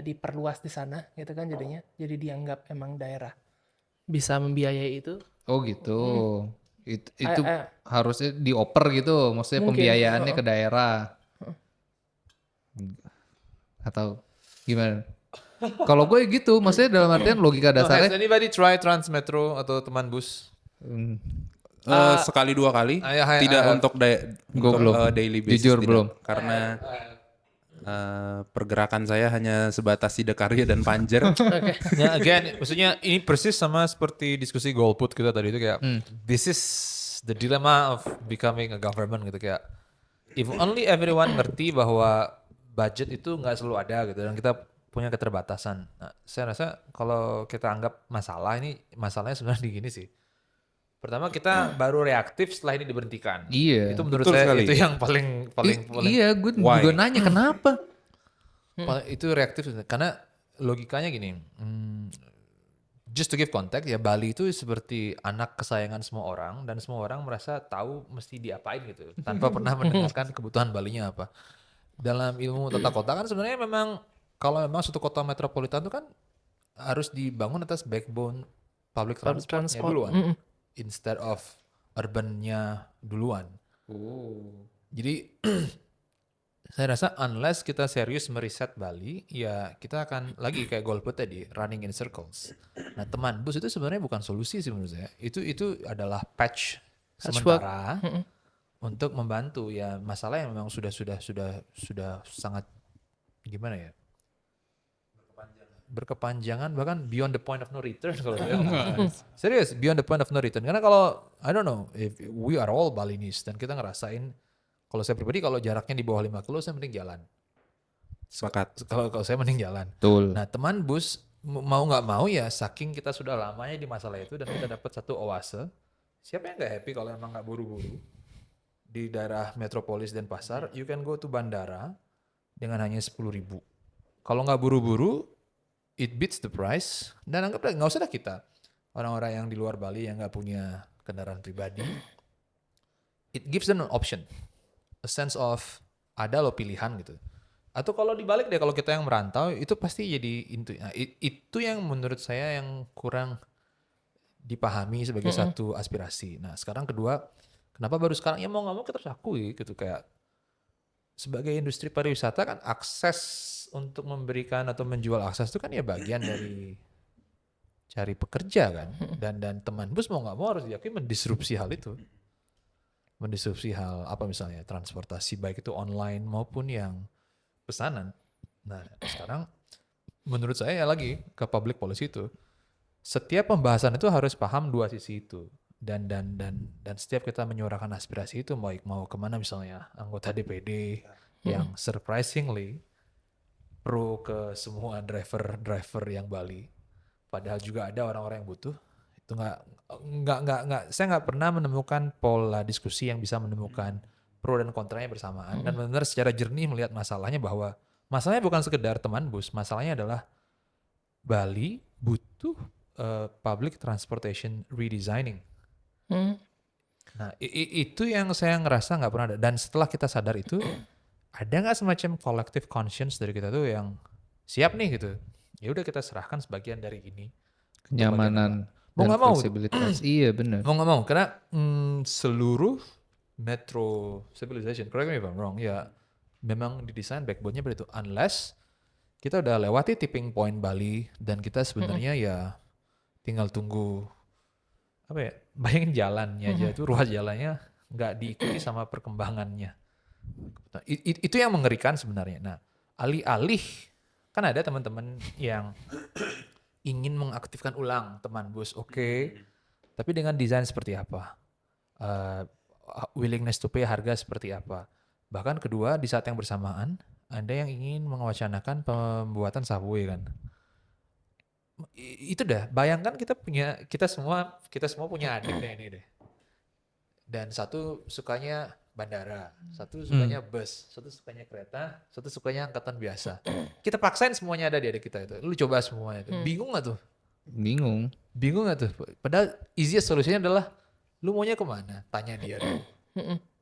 diperluas di sana gitu kan jadinya. Jadi dianggap emang daerah bisa membiayai itu. Oh gitu. Itu Eh. harusnya dioper gitu. Maksudnya Mungkin. pembiayaannya ke daerah. Atau gimana? Kalau gue gitu, maksudnya dalam artian logika Has dasarnya. anybody try Transmetro atau teman bus? Sekali dua kali, I- tidak I- untuk belum. daily basis. Jujur tidak. belum. Karena pergerakan saya hanya sebatas Sidakarya dan Panjer. Ya, again, maksudnya ini persis sama seperti diskusi golput kita tadi itu kayak this is the dilemma of becoming a government gitu kayak if only everyone ngerti bahwa budget itu nggak selalu ada gitu dan kita punya keterbatasan. Nah, saya rasa kalau kita anggap masalahnya sebenarnya di gini sih. Pertama kita baru reaktif setelah ini diberhentikan. Iya. Itu menurut Betul saya sekali. itu yang paling Iya, gue Why? juga nanya kenapa. itu reaktif karena logikanya gini. Just to give context ya Bali itu seperti anak kesayangan semua orang dan semua orang merasa tahu mesti diapain gitu tanpa pernah mendengarkan kebutuhan Balinya apa. Dalam ilmu tata kota kan sebenarnya memang kalau memang suatu kota metropolitan itu kan harus dibangun atas backbone public transportnya transport. duluan, instead of urbannya duluan. Jadi saya rasa unless kita serius meriset Bali, ya kita akan lagi kayak Golput tadi, running in circles. Nah, teman bus itu sebenarnya bukan solusi sih menurut saya. Itu adalah patchwork sementara untuk membantu ya masalah yang memang sudah sangat gimana ya? Berkepanjangan bahkan beyond the point of no return kalau saya ngomong. Serius, beyond the point of no return. Karena kalau I don't know, if we are all Balinese dan kita ngerasain, kalau saya pribadi kalau jaraknya di bawah 5 kilo saya mending jalan. Sepakat. Kalau saya mending jalan. Betul. Nah, teman bus mau nggak mau ya saking kita sudah lamanya di masalah itu dan kita dapat satu oase. Siapa yang nggak happy kalau emang nggak buru-buru di daerah metropolis dan pasar, you can go to bandara dengan hanya 10.000. Kalau nggak buru-buru, it beats the price. Dan anggaplah nggak usah dah kita orang-orang yang di luar Bali yang nggak punya kendaraan pribadi, it gives them an option, a sense of ada lo pilihan gitu. Atau kalau dibalik deh, kalau kita yang merantau itu pasti jadi itu yang menurut saya yang kurang dipahami sebagai satu aspirasi. Nah sekarang kedua, kenapa baru sekarang ya mau nggak mau kita harus akui gitu, kayak sebagai industri pariwisata kan akses untuk memberikan atau menjual akses itu kan ya bagian dari cari pekerja kan, dan teman bus mau nggak mau harus diakui mendisrupsi hal itu. Mendisrupsi hal apa misalnya transportasi baik itu online maupun yang pesanan. Nah sekarang menurut saya ya lagi ke public policy itu setiap pembahasan itu harus paham dua sisi itu, dan setiap kita menyuarakan aspirasi itu baik mau kemana misalnya anggota DPD yang surprisingly pro ke semua driver yang Bali, padahal juga ada orang-orang yang butuh. Itu nggak saya nggak pernah menemukan pola diskusi yang bisa menemukan pro dan kontranya bersamaan dan benar secara jernih melihat masalahnya, bahwa masalahnya bukan sekedar teman bus, masalahnya adalah Bali butuh public transportation redesigning. Nah itu yang saya ngerasa nggak pernah ada, dan setelah kita sadar itu ada nggak semacam collective conscience dari kita tuh yang siap nih gitu, ya udah kita serahkan sebagian dari ini, Kenyamanan mau dan nggak mau fleksibilitas. Iya benar. mau nggak mau karena seluruh metro civilization, correct me if I'm wrong, ya memang didesain backbone-nya begitu, unless kita udah lewati tipping point Bali dan kita sebenarnya ya tinggal tunggu apa ya, bayangin jalannya aja itu ruas jalannya nggak diikuti sama perkembangannya. Nah, itu yang mengerikan sebenarnya. Nah, alih-alih kan ada teman-teman yang ingin mengaktifkan ulang teman bus, oke. Tapi dengan desain seperti apa? Willingness to pay harga seperti apa? Bahkan kedua, di saat yang bersamaan ada yang ingin mewacanakan pembuatan subway kan. Itu dah, bayangkan kita semua punya adik ini deh. Dan satu sukanya bandara, satu sukanya bus, satu sukanya kereta, satu sukanya angkatan biasa. Kita paksain semuanya ada di adik kita itu. Lu coba semuanya itu. Bingung gak tuh? Bingung gak tuh? Padahal easiest solusinya adalah lu maunya kemana? Tanya dia dulu.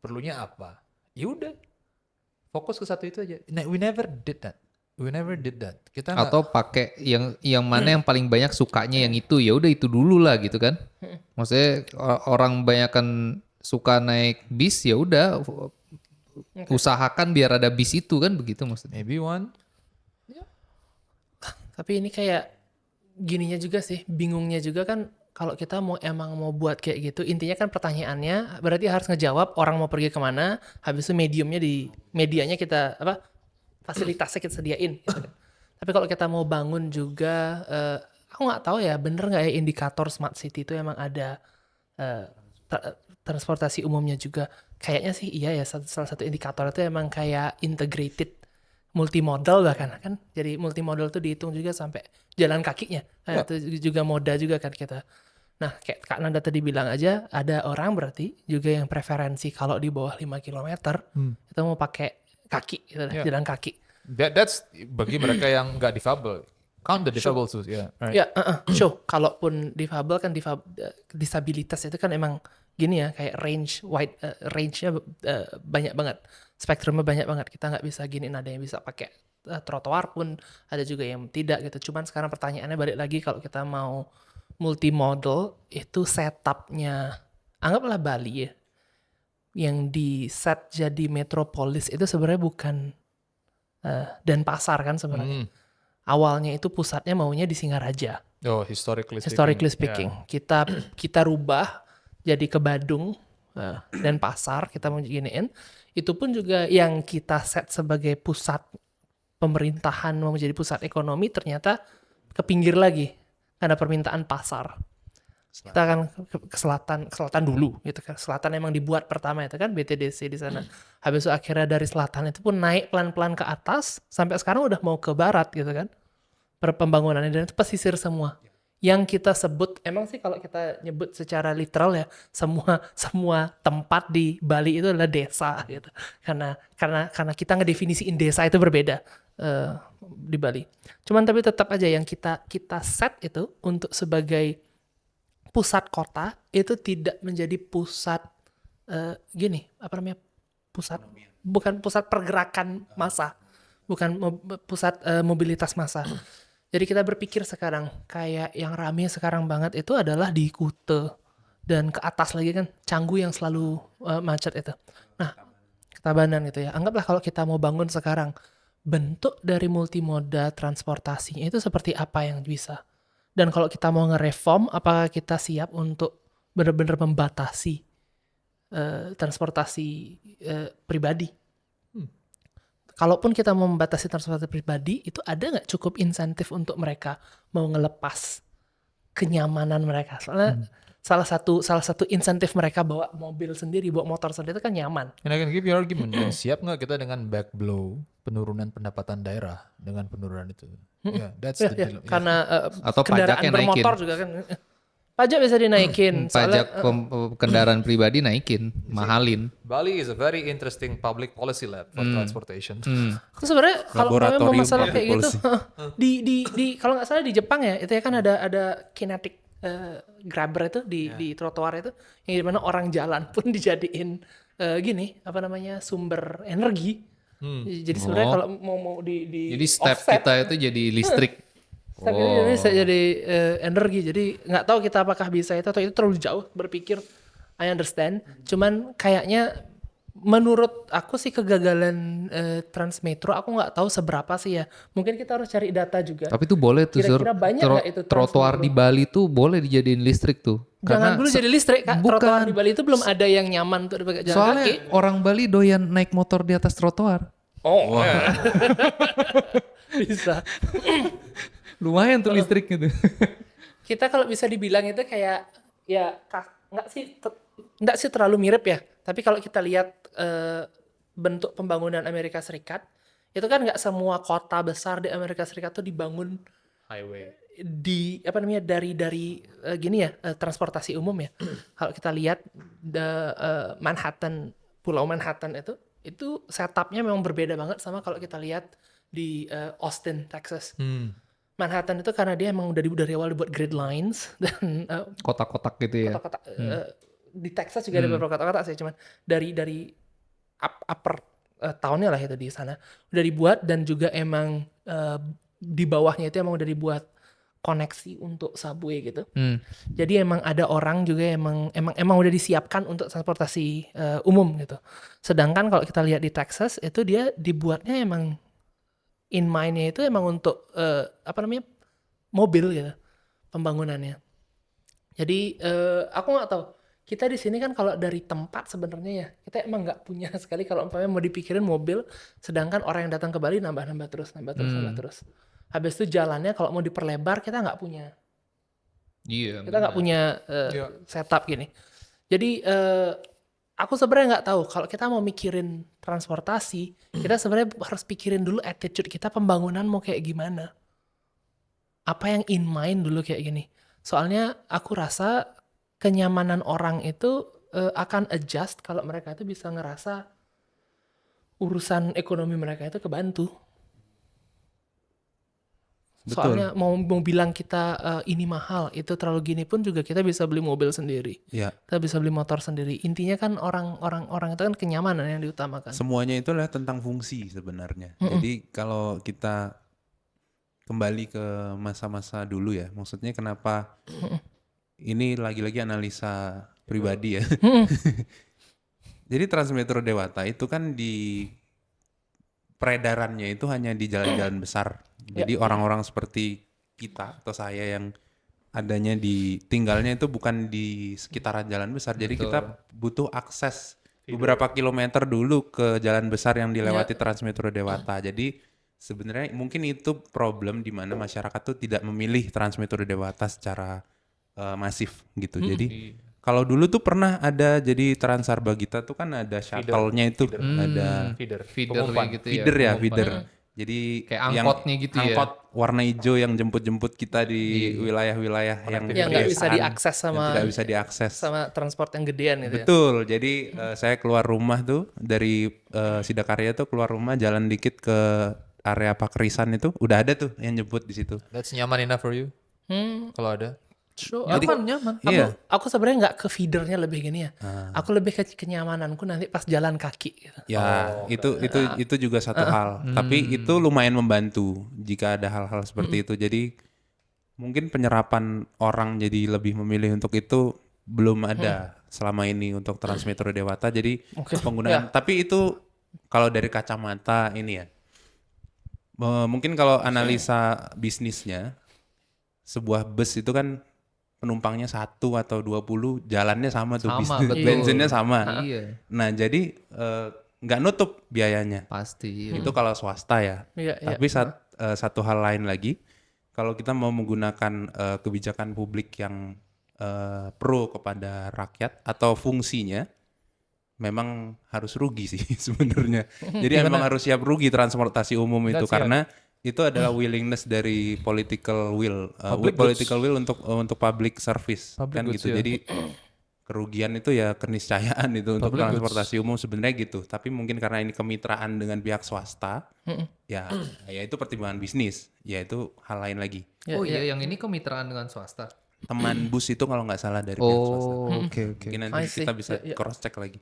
Perlunya apa? Ya udah. Fokus ke satu itu aja. Nah, we never did that. Kita Atau pakai yang mana yang paling banyak sukanya yang itu, ya udah itu dulu lah gitu kan. Maksudnya orang banyakan suka naik bis, ya udah usahakan biar ada bis itu kan, begitu maksudnya. maybe one. Tapi ini kayak gininya juga sih, bingungnya juga kan, kalau kita emang mau buat kayak gitu, intinya kan pertanyaannya berarti harus ngejawab orang mau pergi kemana, habis itu medianya kita fasilitasnya kita sediain gitu kan. Tapi kalau kita mau bangun juga, aku nggak tahu ya bener nggak ya indikator smart city itu emang ada transportasi umumnya juga. Kayaknya sih iya ya, salah satu indikator itu emang kayak integrated multimodal bahkan kan. Jadi multimodal tuh dihitung juga sampai jalan kakinya. Nah, itu juga moda juga kan kita. Nah, kayak Kak Nanda tadi bilang aja, ada orang berarti juga yang preferensi kalau di bawah 5 km itu mau pakai kaki gitu, jalan kaki. That's bagi mereka yang nggak difabel. Count the difabel too, yeah. Right. Ya, kalaupun difabel kan disabilitas itu kan emang gini ya, kayak range-nya banyak banget, spektrumnya banyak banget. Kita nggak bisa gini, ada yang bisa pakai trotoar pun, ada juga yang tidak gitu. Cuman sekarang pertanyaannya balik lagi, kalau kita mau multimodal, itu setupnya, anggaplah Bali ya, yang di set jadi metropolis itu sebenarnya bukan Denpasar kan sebenarnya. Awalnya itu pusatnya maunya di Singaraja. Oh, historically Speaking, kita rubah jadi ke Badung dan Pasar, kita mau giniin. Itu pun juga yang kita set sebagai pusat pemerintahan, mau menjadi pusat ekonomi, ternyata ke pinggir lagi karena permintaan pasar. Kita akan ke selatan dulu gitu kan. Selatan emang dibuat pertama itu kan BTDC di sana. Habis itu akhirnya dari selatan itu pun naik pelan-pelan ke atas sampai sekarang udah mau ke barat gitu kan. Pembangunannya, dan itu pesisir semua. Yang kita sebut, emang sih kalau kita nyebut secara literal ya, semua tempat di Bali itu adalah desa gitu. Karena kita ngedefinisiin desa itu berbeda di Bali. Cuman tapi tetap aja yang kita set itu untuk sebagai pusat kota itu tidak menjadi pusat bukan pusat pergerakan massa, bukan pusat mobilitas massa. Jadi kita berpikir sekarang kayak yang rame sekarang banget itu adalah di Kute dan ke atas lagi kan Canggu yang selalu macet itu. Nah, Tabanan gitu ya. Anggaplah kalau kita mau bangun sekarang, bentuk dari multimoda transportasinya itu seperti apa yang bisa. Dan kalau kita mau ngereform, apakah kita siap untuk benar-benar membatasi transportasi pribadi? Kalaupun kita mau membatasi transportasi pribadi, itu ada nggak cukup insentif untuk mereka mau ngelepas kenyamanan mereka? Soalnya salah satu insentif mereka bawa mobil sendiri, bawa motor sendiri itu kan nyaman. And I can give you argument. Siap nggak kita dengan back blow penurunan pendapatan daerah dengan penurunan itu? Yeah, that's the deal. Karena Atau kendaraan pajaknya bermotor naikin. juga kan. Pajak bisa dinaikin. Pajak kendaraan pribadi naikin, mahalin. Bali is a very interesting public policy lab for transportation. Itu sebenarnya kalau memang mau masalah kayak gitu, Laboratorium di kalau nggak salah di Jepang ya, itu ya kan ada kinetic grabber itu di trotoar itu, yang dimana orang jalan pun dijadiin sumber energi. Jadi sebenarnya kalau mau di Jadi step offset, kita itu jadi listrik. step itu bisa jadi energi. Jadi nggak tahu kita apakah bisa itu atau itu terlalu jauh berpikir. I understand. Cuman kayaknya menurut aku sih kegagalan Transmetro, aku nggak tahu seberapa sih ya. Mungkin kita harus cari data juga. Tapi itu boleh tuh, Kira-kira banyak nggak itu trotoar Transmetro? di Bali tuh boleh dijadiin listrik tuh. Jangan dulu jadi listrik, Kak. Bukan. Trotoar di Bali itu belum ada yang nyaman untuk dipakai jalan Soalnya kaki. orang Bali doyan naik motor di atas trotoar. Oh, bisa. Lumayan tuh listrik gitu. Kita kalau bisa dibilang itu kayak ya nggak sih terlalu mirip ya. Tapi kalau kita lihat bentuk pembangunan Amerika Serikat, itu kan nggak semua kota besar di Amerika Serikat tuh dibangun Highway. dari transportasi umum ya. Kalau kita lihat Pulau Manhattan itu setupnya memang berbeda banget sama kalau kita lihat di Austin, Texas. Manhattan itu karena dia emang dari awal dibuat grid lines dan Kotak-kotak gitu ya. kotak-kotak di Texas juga ada beberapa kotak-kotak sih, cuman dari upper town-nya lah itu di sana udah dibuat, dan juga emang di bawahnya itu emang udah dibuat koneksi untuk subway gitu. Jadi emang ada orang juga emang udah disiapkan untuk transportasi umum gitu. Sedangkan kalau kita lihat di Texas itu dia dibuatnya emang in mind-nya itu emang untuk mobil gitu pembangunannya. Jadi aku nggak tahu. Kita di sini kan kalau dari tempat sebenarnya ya kita emang nggak punya sekali kalau umpamanya mau dipikirin mobil. Sedangkan orang yang datang ke Bali nambah terus. Habis itu jalannya kalau mau diperlebar kita nggak punya. Iya. Kita nggak punya setup gini. Jadi aku sebenarnya nggak tahu kalau kita mau mikirin transportasi, kita sebenarnya harus pikirin dulu attitude kita, pembangunan mau kayak gimana. Apa yang in mind dulu kayak gini. Soalnya aku rasa kenyamanan orang itu akan adjust kalau mereka itu bisa ngerasa urusan ekonomi mereka itu kebantu. Soalnya mau bilang kita ini mahal, itu terlalu gini pun juga kita bisa beli mobil sendiri. Ya, Kita bisa beli motor sendiri. Intinya kan orang itu kan kenyamanan yang diutamakan. semuanya itu adalah tentang fungsi sebenarnya. Jadi kalau kita kembali ke masa-masa dulu ya, maksudnya kenapa ini lagi-lagi analisa pribadi ya. Jadi Transmetro Dewata itu kan di peredarannya itu hanya di jalan-jalan besar. Jadi orang-orang seperti kita atau saya yang adanya tinggalnya itu bukan di sekitaran jalan besar. Jadi kita butuh akses beberapa kilometer dulu ke jalan besar yang dilewati Transmetro Dewata. Jadi sebenarnya mungkin itu problem di mana masyarakat tuh tidak memilih Transmetro Dewata secara masif gitu. Jadi kalau dulu tuh pernah ada, jadi Transarba Gita tuh kan ada shuttle-nya itu, ada Feeder. Feeder Pengumpan. gitu feeder ya, pengumpan. feeder. Jadi Kayak angkotnya gitu ya. angkot warna hijau yang jemput-jemput kita di wilayah-wilayah yang Yang nggak bisa pedesaan, diakses yang tidak bisa diakses. sama transport yang gedean gitu ya. Betul. Jadi saya keluar rumah tuh dari Sidakarya tuh keluar rumah jalan dikit ke area Pakerisan itu udah ada tuh yang jemput di situ. That's nyaman enough for you kalau ada. So, Nyaman. Iya. aku sebenarnya nggak ke feedernya lebih gini ya. Aku lebih ke kenyamananku nanti pas jalan kaki gitu. Ya, itu juga satu hal. Tapi itu lumayan membantu jika ada hal-hal seperti itu. Jadi mungkin penyerapan orang jadi lebih memilih untuk itu belum ada selama ini untuk Transmetro Dewata. Jadi penggunaan. Tapi itu kalau dari kacamata ini ya, mungkin kalau analisa bisnisnya, sebuah bus itu kan penumpangnya 1 atau 20, jalannya sama tuh, Sama, betul. bensinnya sama. Iya, Nah, jadi nggak nutup biayanya. pasti. Itu kalau swasta ya. Iya, iya. Tapi satu hal lain lagi, kalau kita mau menggunakan kebijakan publik yang pro kepada rakyat atau fungsinya, memang harus rugi sih sebenarnya. Jadi emang harus siap rugi transportasi umum itu, karena itu adalah willingness dari political will, untuk public service, kan gitu. Jadi kerugian itu ya keniscayaan itu untuk transportasi umum sebenarnya gitu. Tapi mungkin karena ini kemitraan dengan pihak swasta, ya itu pertimbangan bisnis, ya itu hal lain lagi. Oh iya, yang ini kemitraan dengan swasta. Teman bus itu kalau nggak salah dari pihak swasta. Oke. Mungkin nanti I see. kita bisa cross check lagi,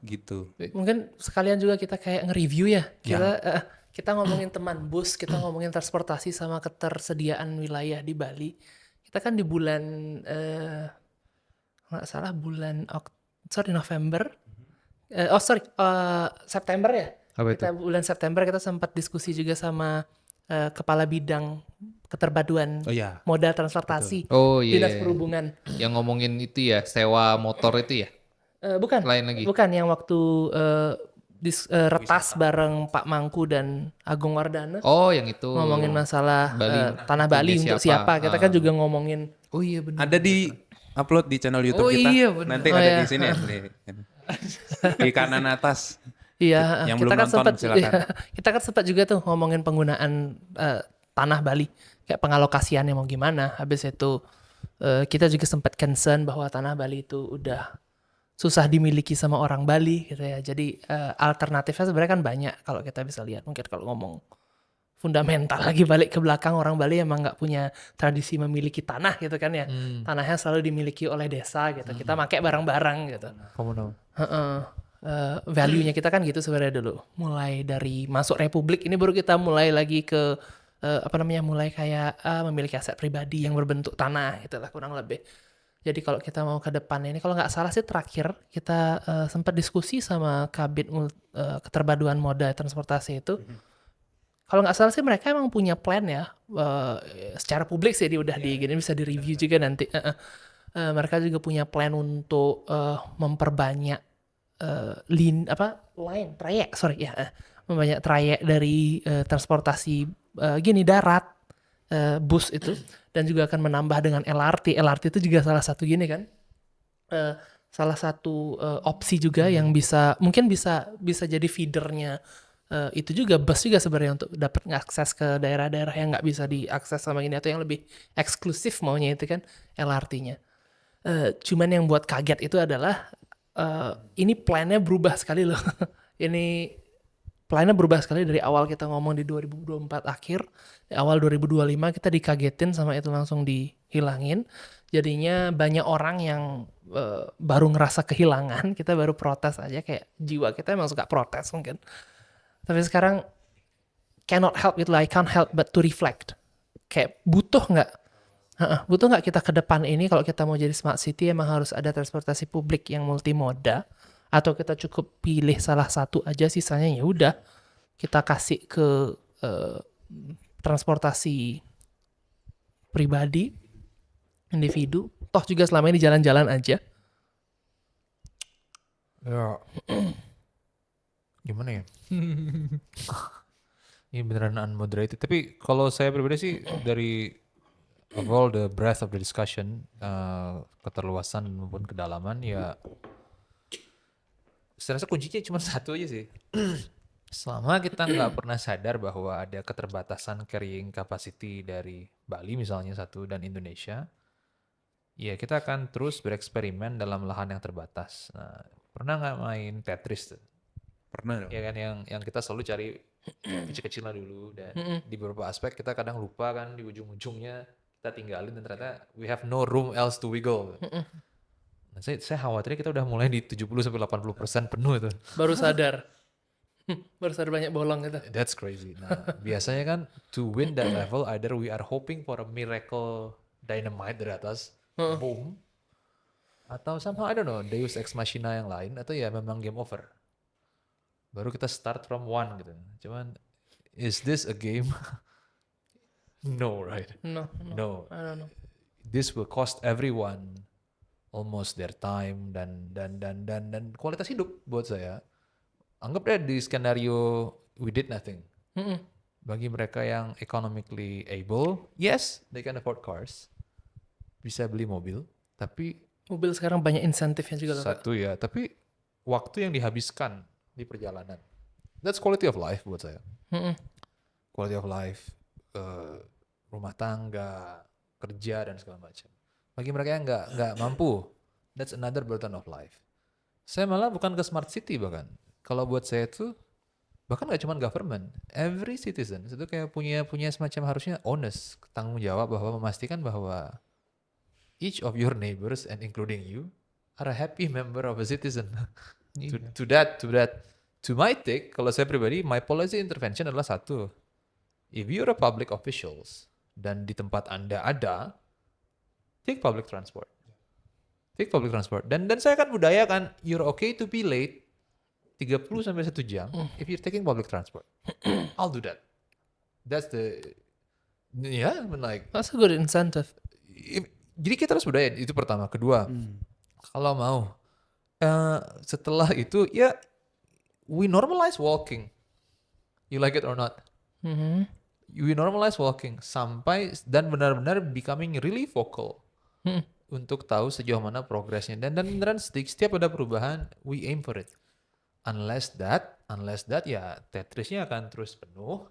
gitu. Mungkin sekalian juga kita kayak nge-review ya. Kita ngomongin teman bus, kita ngomongin transportasi sama ketersediaan wilayah di Bali. Kita kan di bulan nggak salah November. September ya. Apa itu? Kita bulan September kita sempat diskusi juga sama kepala bidang keterpaduan Oh ya, moda transportasi Oh iya. Dinas Perhubungan. Yang ngomongin itu ya, sewa motor itu ya? Bukan. Lain lagi. Bukan yang waktu retas bareng Pak Mangku dan Agung Wardana. Oh, yang itu. Ngomongin masalah Bali. tanah Bali Punya untuk siapa. Kita kan juga ngomongin Oh iya benar. ada di upload di channel YouTube Oh kita. iya, bener. Nanti Oh ada iya. di sini ya. Di kanan atas. iya, Yang kita belum kan nonton, sempat silakan. kita kan sempat juga tuh ngomongin penggunaan tanah Bali, kayak pengalokasiannya mau gimana. Habis itu kita juga sempat concern bahwa tanah Bali itu udah susah dimiliki sama orang Bali gitu ya. Jadi alternatifnya sebenarnya kan banyak kalau kita bisa lihat. Mungkin kalau ngomong fundamental lagi balik ke belakang, orang Bali emang nggak punya tradisi memiliki tanah gitu kan ya. Tanahnya selalu dimiliki oleh desa gitu. Kita pakai barang-barang gitu. Komunal. Value-nya kita kan gitu sebenarnya dulu. Mulai dari masuk Republik ini baru kita mulai lagi ke mulai kayak memiliki aset pribadi yang berbentuk tanah itulah kurang lebih. Jadi kalau kita mau ke depan ini, kalau nggak salah sih terakhir kita sempat diskusi sama Kabid Keterpaduan Moda Transportasi itu. Kalau nggak salah sih mereka emang punya plan ya, secara publik sih dia udah gini bisa di-review juga nanti. Mereka juga punya plan untuk memperbanyak membanyak trayek dari transportasi darat, bus itu, dan juga akan menambah dengan LRT. LRT itu juga salah satu salah satu opsi juga yang mungkin bisa jadi feedernya. Itu juga bus juga sebenarnya untuk dapat ngakses ke daerah-daerah yang nggak bisa diakses sama ini atau yang lebih eksklusif maunya itu kan LRT-nya. Cuman yang buat kaget itu adalah ini plannya berubah sekali loh. Ini plannya berubah sekali dari awal kita ngomong di 2024 akhir, di awal 2025 kita dikagetin sama itu langsung dihilangin. Jadinya banyak orang yang baru ngerasa kehilangan, kita baru protes aja, kayak jiwa kita emang suka protes mungkin. Tapi sekarang cannot help it lah, I can't help but to reflect. Kayak butuh nggak kita ke depan ini kalau kita mau jadi smart city emang harus ada transportasi publik yang multimoda, atau kita cukup pilih salah satu aja, sisanya ya udah kita kasih ke transportasi pribadi, individu, toh juga selama ini jalan-jalan aja. Ya. Gimana ya? Ini beneran unmoderated. Tapi kalau saya pribadi sih dari of all the breadth of the discussion, keterluasan maupun kedalaman, ya saya rasa kuncinya cuma satu aja sih. Selama kita nggak pernah sadar bahwa ada keterbatasan carrying capacity dari Bali misalnya satu dan Indonesia, ya kita akan terus bereksperimen dalam lahan yang terbatas. Nah, pernah nggak main Tetris tuh? Pernah dong. Ya kan, yang kita selalu cari kecil-kecilan dulu, dan di beberapa aspek kita kadang lupa kan, di ujung-ujungnya kita tinggalin dan ternyata we have no room else to wiggle. Nah, saya khawatirnya kita udah mulai di 70-80% penuh itu. Baru sadar banyak bolong gitu. That's crazy. Nah, biasanya kan to win that level either we are hoping for a miracle dynamite dari atas, boom, atau somehow I don't know, Deus Ex Machina yang lain, atau ya memang game over. Baru kita start from one gitu. Cuman is this a game? No, right? No. I don't know. This will cost everyone almost their time dan kualitas hidup buat saya. Anggap deh di skenario we did nothing. Bagi mereka yang economically able, yes, they can afford cars. Bisa beli mobil, tapi Mobil sekarang banyak insentifnya juga loh, Kak. satu ya, tapi waktu yang dihabiskan di perjalanan. That's quality of life buat saya. Quality of life, rumah tangga, kerja dan segala macam. Bagi mereka yang nggak mampu, that's another burden of life. Saya malah bukan ke smart city bahkan. Kalau buat saya itu bahkan nggak cuma government, every citizen itu kayak punya semacam harusnya honest, tanggung jawab bahwa memastikan bahwa each of your neighbors and including you are a happy member of a citizen. To my take, kalau saya pribadi, my policy intervention adalah satu. If you're a public officials dan di tempat Anda ada, take public transport. Take public transport. Dan saya kan budayakan, you're okay to be late 30 sampai 1 jam if you're taking public transport. I'll do that. That's the, yeah, like. That's a good incentive. Jadi kita harus budayain, itu pertama. Kedua, kalau mau, setelah itu ya we normalize walking. You like it or not? We normalize walking sampai dan benar-benar becoming really vocal untuk tahu sejauh mana progresnya, dan beneran setiap ada perubahan we aim for it. Unless that ya Tetrisnya akan terus penuh,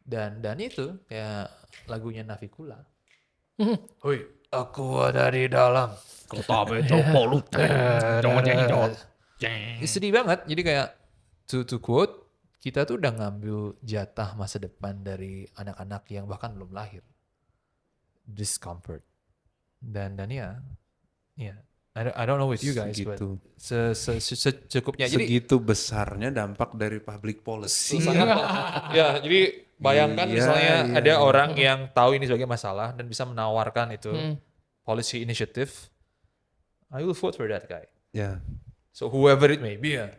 dan itu kayak lagunya Navikula. Hoi, aku ada di dalam kota metropolitan. Sedih banget. Jadi kayak to quote, kita tuh udah ngambil jatah masa depan dari anak-anak yang bahkan belum lahir. Discomfort. Dan ya, I don't know with you guys, Segitu. but secukupnya. Jadi Segitu besarnya dampak dari public policy. ya, jadi bayangkan Iya, misalnya iya, ada iya. orang yang tahu ini sebagai masalah dan bisa menawarkan itu policy initiative, I will vote for that guy. Ya. So whoever it may be ya.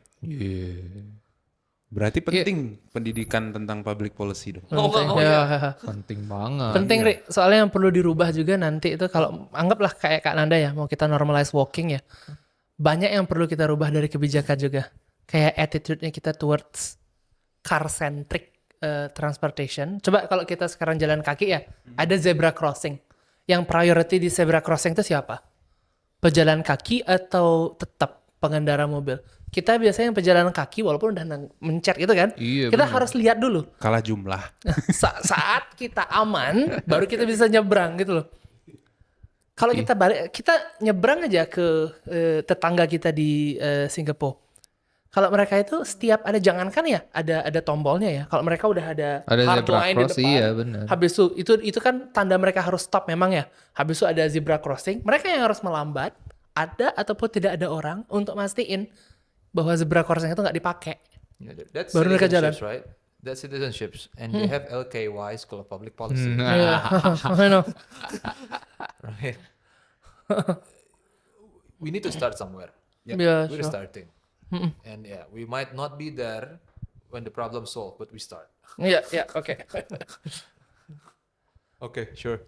Berarti penting pendidikan tentang public policy dong. Ya. Penting banget. Penting, Rik. Soalnya yang perlu dirubah juga nanti itu, kalau anggaplah kayak Kak Nanda ya, mau kita normalize walking ya. Banyak yang perlu kita rubah dari kebijakan juga. Kayak attitude-nya kita towards car-centric transportation. Coba kalau kita sekarang jalan kaki ya, ada zebra crossing. Yang priority di zebra crossing itu siapa? Pejalan kaki atau tetap pengendara mobil? Kita biasanya pejalan kaki walaupun udah mencet gitu kan. Iya, Kita bener. harus lihat dulu. Kalah jumlah. Saat kita aman, baru kita bisa nyebrang gitu loh. Kalau kita balik, kita nyebrang aja ke tetangga kita di Singapura. Kalau mereka itu setiap ada, jangankan ya ada tombolnya ya. Kalau mereka udah ada hard zebra line di cross, depan. iya benar. Habis itu kan tanda mereka harus stop memang ya. Habis itu ada zebra crossing. Mereka yang harus melambat, ada ataupun tidak ada orang untuk mastiin bahwa zebra crossing itu nggak dipakai. Yeah, that's Baru mereka jalan. citizenships, right? That's citizenships, and they have LKY, School of Public Policy. Iya, I know. Right. We need to start somewhere. Yeah, We're sure. starting, and yeah, we might not be there when the problem solved, but we start. Iya, oke. Okay, sure.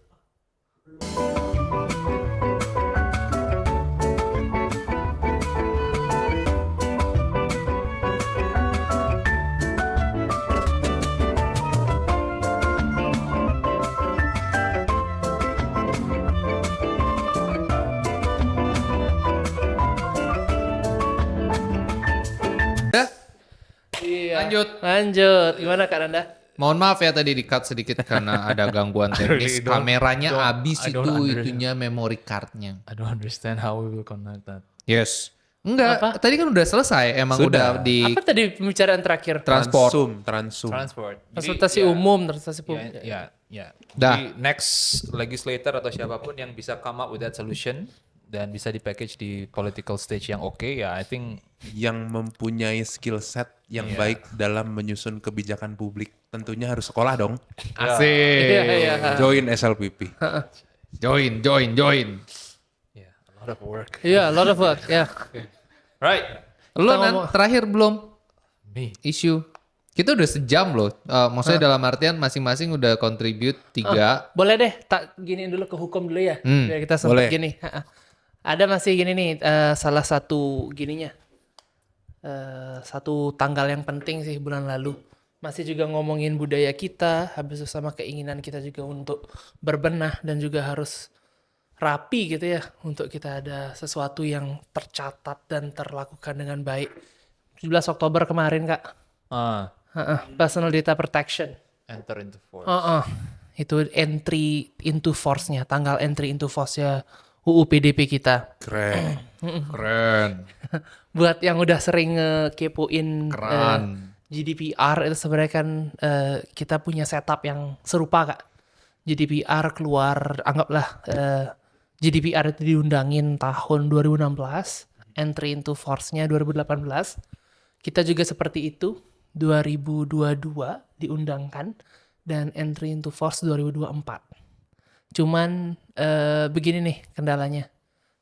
Iya. Lanjut. Gimana Kak Nanda? Mohon maaf ya tadi di-cut sedikit karena ada gangguan teknis. really don't- Kameranya don't- habis I don't understand. itunya memory cardnya. I don't understand how we will connect that. Yes. Enggak, tadi kan udah selesai. Emang Sudah. udah di Apa tadi pembicaraan terakhir? transport. Transum. Transport. Transportasi umum, transportasi publik. Ya. Dah. Jadi next legislator atau siapapun yang bisa come up with that solution dan bisa dipackage di political stage yang oke, ya I think Yang mempunyai skill set yang Iya. baik dalam menyusun kebijakan publik. Tentunya harus sekolah dong. Asik. Iya. Join SLPP. Join. yeah, a lot of work. Iya, a lot of work. Ya. Right. Lo Kita kan ngomong- terakhir belum Me. isu. Kita udah sejam loh. Maksudnya dalam artian masing-masing udah contribute 3. Boleh deh, tak giniin dulu ke hukum dulu ya. Biar kita boleh. sempat gini. Ada masih gini nih, salah satu gininya. Satu tanggal yang penting sih bulan lalu. Masih juga ngomongin budaya kita, habis itu sama keinginan kita juga untuk berbenah dan juga harus rapi gitu ya. Untuk kita ada sesuatu yang tercatat dan terlakukan dengan baik. 17 Oktober kemarin Kak. Personal Data Protection. Enter into force. Itu entry into force-nya, tanggal entry into force-nya UU PDP kita. Keren. Buat yang udah sering kepoin Keren. GDPR itu sebenarnya kan kita punya setup yang serupa Kak. GDPR keluar, anggaplah GDPR itu diundangin tahun 2016, entry into force-nya 2018. Kita juga seperti itu, 2022 diundangkan dan entry into force 2024. Cuman begini nih kendalanya.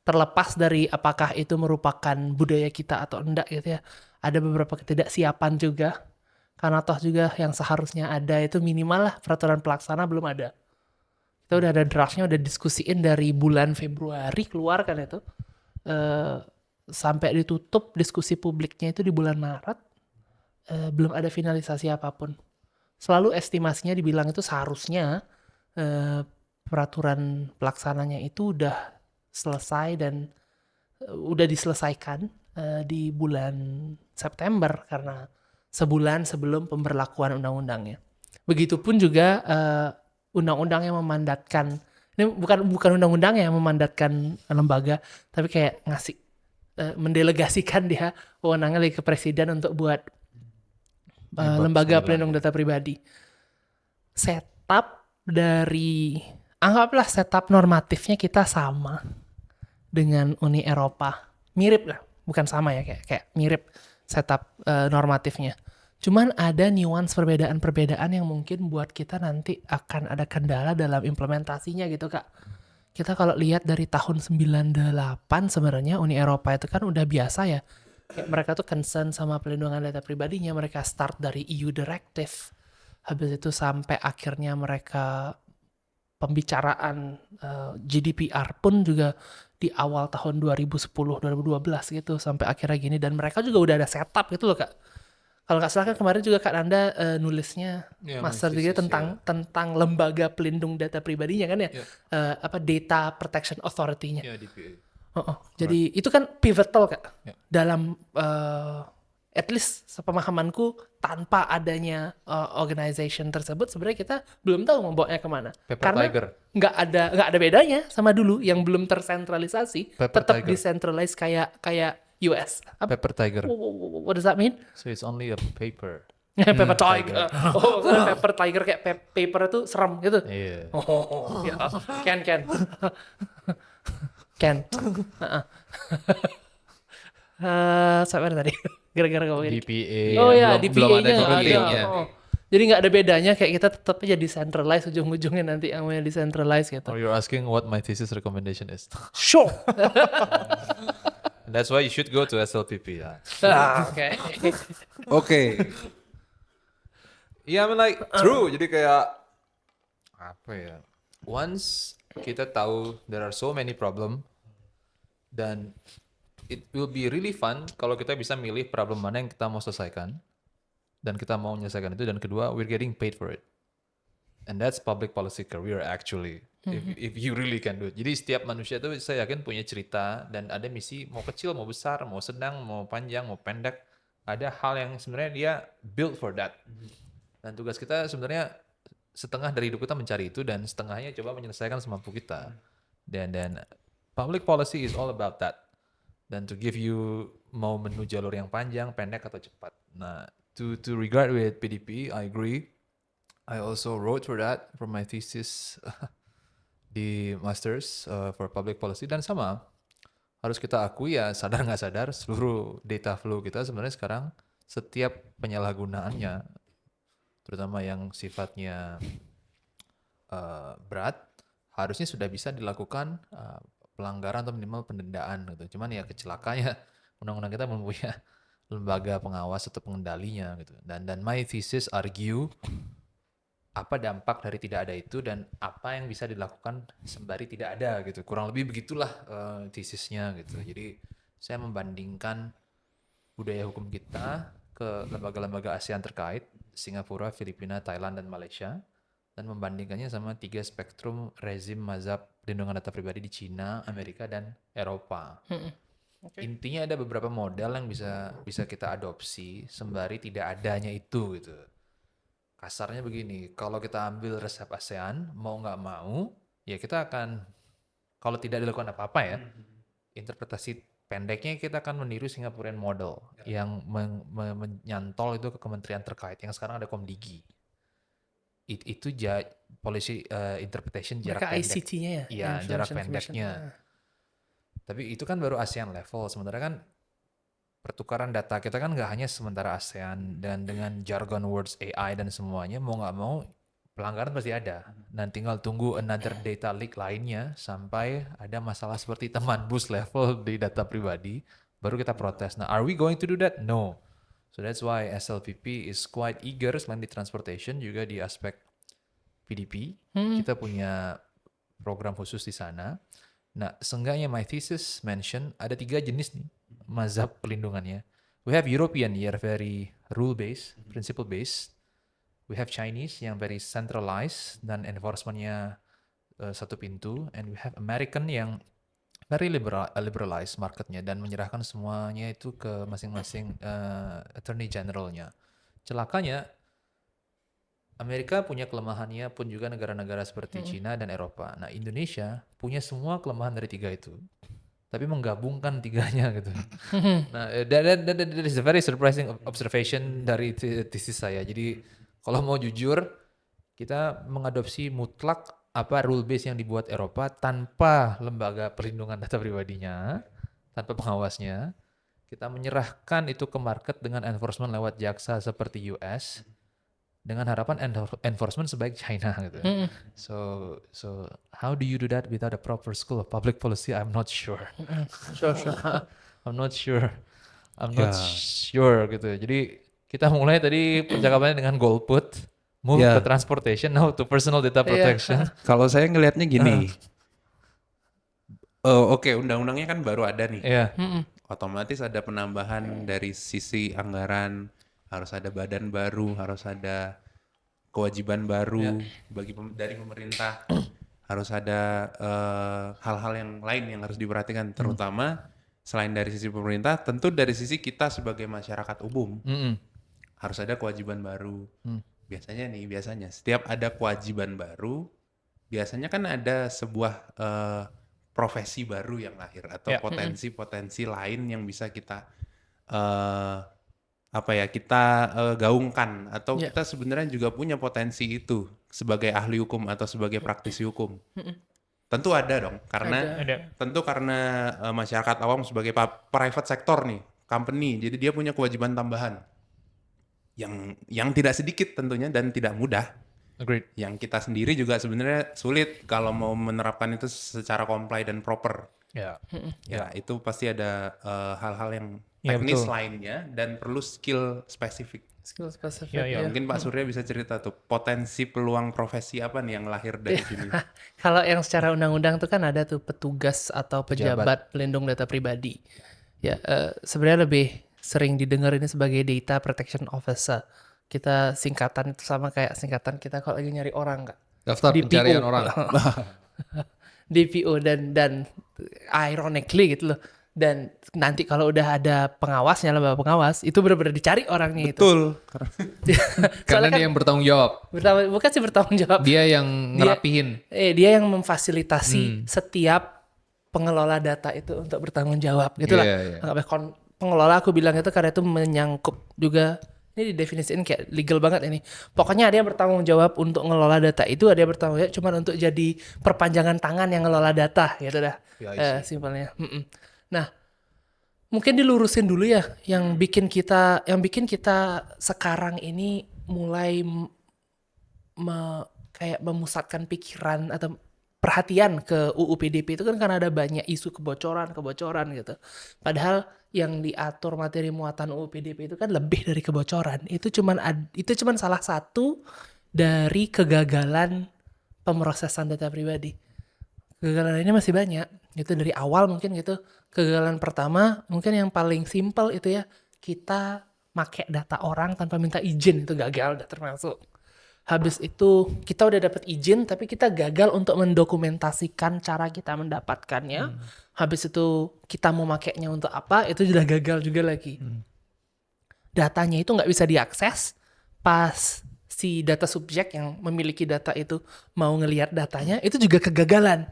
Terlepas dari apakah itu merupakan budaya kita atau enggak gitu ya. Ada beberapa ketidaksiapan juga. Karena toh juga yang seharusnya ada itu minimal lah peraturan pelaksana belum ada. Kita udah ada draftnya, udah diskusiin dari bulan Februari keluar kan itu. Sampai ditutup diskusi publiknya itu di bulan Maret. Belum ada finalisasi apapun. Selalu estimasinya dibilang itu seharusnya peraturan pelaksananya itu udah selesai dan udah diselesaikan di bulan September karena sebulan sebelum pemberlakuan undang-undangnya. Begitupun juga undang-undang yang memandatkan, ini bukan undang-undang yang memandatkan lembaga, tapi kayak ngasih mendelegasikan dia wewenangnya lagi ke presiden untuk buat lembaga pelindung data pribadi. Setup dari, anggaplah setup normatifnya kita sama dengan Uni Eropa. Mirip lah, bukan sama ya, kayak mirip setup normatifnya. Cuman ada nuance perbedaan-perbedaan yang mungkin buat kita nanti akan ada kendala dalam implementasinya gitu Kak. Kita kalau lihat dari tahun 98 sebenarnya Uni Eropa itu kan udah biasa ya. Kayak mereka tuh concern sama pelindungan data pribadinya. Mereka start dari EU Directive. Habis itu sampai akhirnya mereka pembicaraan GDPR pun juga di awal tahun 2010-2012 gitu. Sampai akhirnya gini. Dan mereka juga udah ada setup gitu loh Kak. Kalau nggak salah kan kemarin juga Kak Nanda nulisnya master degree tentang lembaga pelindung data pribadinya kan ya, Data Protection Authority-nya. DPA. Jadi itu kan pivotal Kak dalam at least sepemahamanku tanpa adanya organization tersebut sebenarnya kita belum tahu membawanya kemana. Karena Tiger. nggak ada bedanya sama dulu yang belum tersentralisasi, Paper tetap Tiger. decentralized kayak US. Apa? Paper tiger. What does that mean? So it's only a paper. Paper tiger. Oh, paper tiger kayak paper itu serem gitu. Iya. Oh, ya. Ken. Heeh. Sampai mana tadi? Gara-gara ngomongin. DPA. Oh ya, belum ada DPA-nya nggak ada. DPA-nya. Oh. Jadi nggak ada bedanya kayak kita tetap aja decentralized ujung-ujungnya nanti yang namanya decentralized gitu. Or you're asking what my thesis recommendation is. Sure. And that's why you should go to SLPP. Yeah. Oke. Oke. Yeah, I mean like true. Jadi kayak apa ya? Once kita tahu there are so many problem, dan it will be really fun kalau kita bisa milih problem mana yang kita mau selesaikan dan kita mau menyelesaikan itu, dan kedua we're getting paid for it. And that's public policy career actually. If you really can do it. Jadi setiap manusia itu saya yakin punya cerita dan ada misi, mau kecil, mau besar, mau sedang, mau panjang, mau pendek. Ada hal yang sebenarnya dia built for that. Dan tugas kita sebenarnya setengah dari hidup kita mencari itu dan setengahnya coba menyelesaikan semampu kita. Dan public policy is all about that. Dan to give you mau menu jalur yang panjang, pendek atau cepat. Nah, to regard with PDP, I agree. I also wrote for that for my thesis di masters for public policy, dan sama harus kita akui ya, sadar nggak sadar seluruh data flow kita sebenarnya sekarang setiap penyalahgunaannya, terutama yang sifatnya berat, harusnya sudah bisa dilakukan pelanggaran atau minimal pendendaan gitu. Cuman ya kecelakaannya undang-undang kita belum punya lembaga pengawas atau pengendalinya gitu. Dan my thesis argue apa dampak dari tidak ada itu dan apa yang bisa dilakukan sembari tidak ada gitu. Kurang lebih begitulah tesisnya gitu. Jadi saya membandingkan budaya hukum kita ke lembaga-lembaga ASEAN terkait, Singapura, Filipina, Thailand, dan Malaysia, dan membandingkannya sama 3 spektrum rezim mazhab perlindungan data pribadi di Cina, Amerika, dan Eropa. Okay. Intinya ada beberapa model yang bisa kita adopsi sembari tidak adanya itu gitu. Kasarnya begini, kalau kita ambil resep ASEAN, mau nggak mau, ya kita akan, kalau tidak dilakukan apa-apa ya, interpretasi pendeknya kita akan meniru Singaporean model yang menyantol itu ke kementerian terkait, yang sekarang ada Komdigi. Itu policy interpretation jarak pendek. ICT-nya ya? Iya, jarak pendeknya. Tapi itu kan baru ASEAN level, sementara kan pertukaran data kita kan nggak hanya sementara ASEAN, dan dengan jargon words AI dan semuanya, mau nggak mau pelanggaran pasti ada. Dan tinggal tunggu another data leak lainnya sampai ada masalah seperti teman bus level di data pribadi, baru kita protes. Nah, are we going to do that? No. So that's why SLPP is quite eager selain di transportation juga di aspek PDP. Kita punya program khusus di sana. Nah, seenggaknya my thesis mention ada 3 jenis nih mazhab pelindungannya. We have European yang very rule based, principle based. We have Chinese yang very centralized dan enforcementnya satu pintu. And we have American yang very liberalized marketnya dan menyerahkan semuanya itu ke masing-masing attorney generalnya. Celakanya Amerika punya kelemahannya pun juga negara-negara seperti Cina dan Eropa. Nah, Indonesia punya semua kelemahan dari 3 itu, tapi menggabungkan 3-nya gitu. Nah, that is a very surprising observation dari thesis saya. Jadi kalau mau jujur, kita mengadopsi mutlak apa rule base yang dibuat Eropa tanpa lembaga perlindungan data pribadinya, tanpa pengawasnya. Kita menyerahkan itu ke market dengan enforcement lewat jaksa seperti US, dengan harapan enforcement sebaik China gitu. So how do you do that without a proper school of public policy? I'm not sure. Sure. I'm not sure gitu. Jadi kita mulai tadi percakapannya dengan golput, move ke transportation, now to personal data protection. Kalau saya ngelihatnya gini, oke, undang-undangnya kan baru ada nih. Otomatis ada penambahan dari sisi anggaran, harus ada badan baru, harus ada kewajiban baru dari pemerintah, harus ada hal-hal yang lain yang harus diperhatikan, terutama selain dari sisi pemerintah, tentu dari sisi kita sebagai masyarakat umum harus ada kewajiban baru. Biasanya setiap ada kewajiban baru, biasanya kan ada sebuah profesi baru yang lahir atau Ya. potensi-potensi lain yang bisa kita eh, kita gaungkan atau Ya. kita sebenarnya juga punya potensi itu sebagai ahli hukum atau sebagai praktisi hukum. Tentu ada dong, karena Ada. masyarakat awam sebagai private sector nih, company, jadi dia punya kewajiban tambahan yang tidak sedikit tentunya dan tidak mudah. Agreed. Yang kita sendiri juga sebenarnya sulit kalau mau menerapkan itu secara comply dan proper. Ya. Ya, itu pasti ada hal-hal yang Ya, teknis betul. lainnya dan perlu skill spesifik. Skill spesifik. Ya, ya. ya. Mungkin Pak Surya bisa cerita tuh potensi peluang profesi apa nih yang lahir dari sini. Kalau yang secara undang-undang tuh kan ada tuh petugas atau pejabat pelindung data pribadi. Ya, sebenarnya lebih sering didengar ini sebagai Data Protection Officer. Kita singkatan itu sama kayak singkatan kita kalau lagi nyari orang, Kak. Daftar pencarian orang. DPO dan ironically gitu loh. Dan nanti kalau udah ada pengawasnya, lembaga pengawas, itu benar-benar dicari orangnya itu. Betul. Karena Soalnya dia yang bertanggung jawab. bukan sih bertanggung jawab. Dia yang ngerapihin. Dia yang memfasilitasi setiap pengelola data itu untuk bertanggung jawab gitu lah. Iya, iya. Anggapnya pengelola aku bilang itu karena itu menyangkut juga, ini didefinisiin kayak legal banget ini. Pokoknya ada yang bertanggung jawab untuk ngelola data itu, ada yang bertanggung jawab cuma untuk jadi perpanjangan tangan yang ngelola data gitu dah. Simpelnya. Nah, mungkin dilurusin dulu ya yang bikin kita sekarang ini mulai kayak memusatkan pikiran atau perhatian ke UU PDP itu kan karena ada banyak isu kebocoran gitu. Padahal yang diatur materi muatan UU PDP itu kan lebih dari kebocoran. Itu cuman salah satu dari kegagalan pemrosesan data pribadi. Kegagalan ini masih banyak. Itu dari awal mungkin gitu. Kegagalan pertama mungkin yang paling simpel itu ya, kita make data orang tanpa minta izin, itu gagal udah termasuk. Habis itu kita udah dapat izin tapi kita gagal untuk mendokumentasikan cara kita mendapatkannya. Habis itu kita mau makainya untuk apa, itu sudah gagal juga lagi. Datanya itu nggak bisa diakses pas si data subjek yang memiliki data itu mau ngelihat datanya, itu juga kegagalan.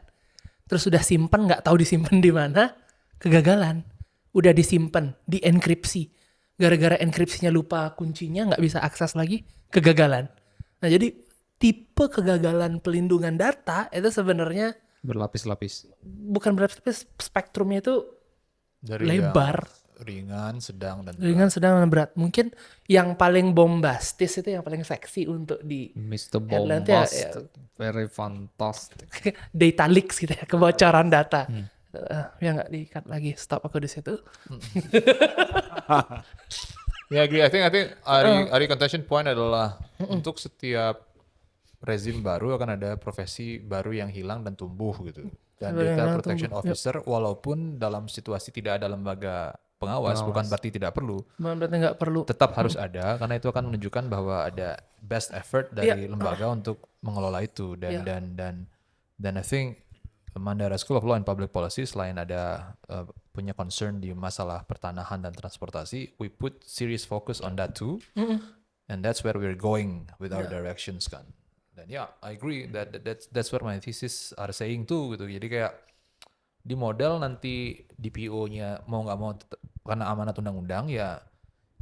Terus udah simpen nggak tahu disimpan di mana, kegagalan. Udah disimpan, dienkripsi. Gara-gara enkripsinya lupa kuncinya, nggak bisa akses lagi, kegagalan. Nah jadi tipe kegagalan pelindungan data itu sebenarnya Berlapis-lapis. bukan berlapis, spektrumnya itu Dari lebar. yang ringan, sedang, dan Ringan, sedang, dan berat. Mungkin yang paling bombastis itu yang paling seksi untuk di Mr. headline tuh Bombast. Very fantastic. data leaks gitu ya, kebocoran data. Ya nggak di-cut lagi, stop aku di situ. Ya, agree. I think Ari contention point adalah untuk setiap rezim baru akan ada profesi baru yang hilang dan tumbuh gitu. Dan data protection officer walaupun dalam situasi tidak ada lembaga pengawas bukan berarti tidak perlu. Berarti nggak perlu. Tetap harus ada karena itu akan menunjukkan bahwa ada best effort dari lembaga untuk mengelola itu dan I think Mandara School of Law and Public Policy selain ada punya concern di masalah pertanahan dan transportasi, we put serious focus on that too, and that's where we're going with our directions kan. Dan I agree that's where my thesis are saying too gitu. Jadi kayak di model nanti DPO-nya mau nggak mau karena amanat undang-undang ya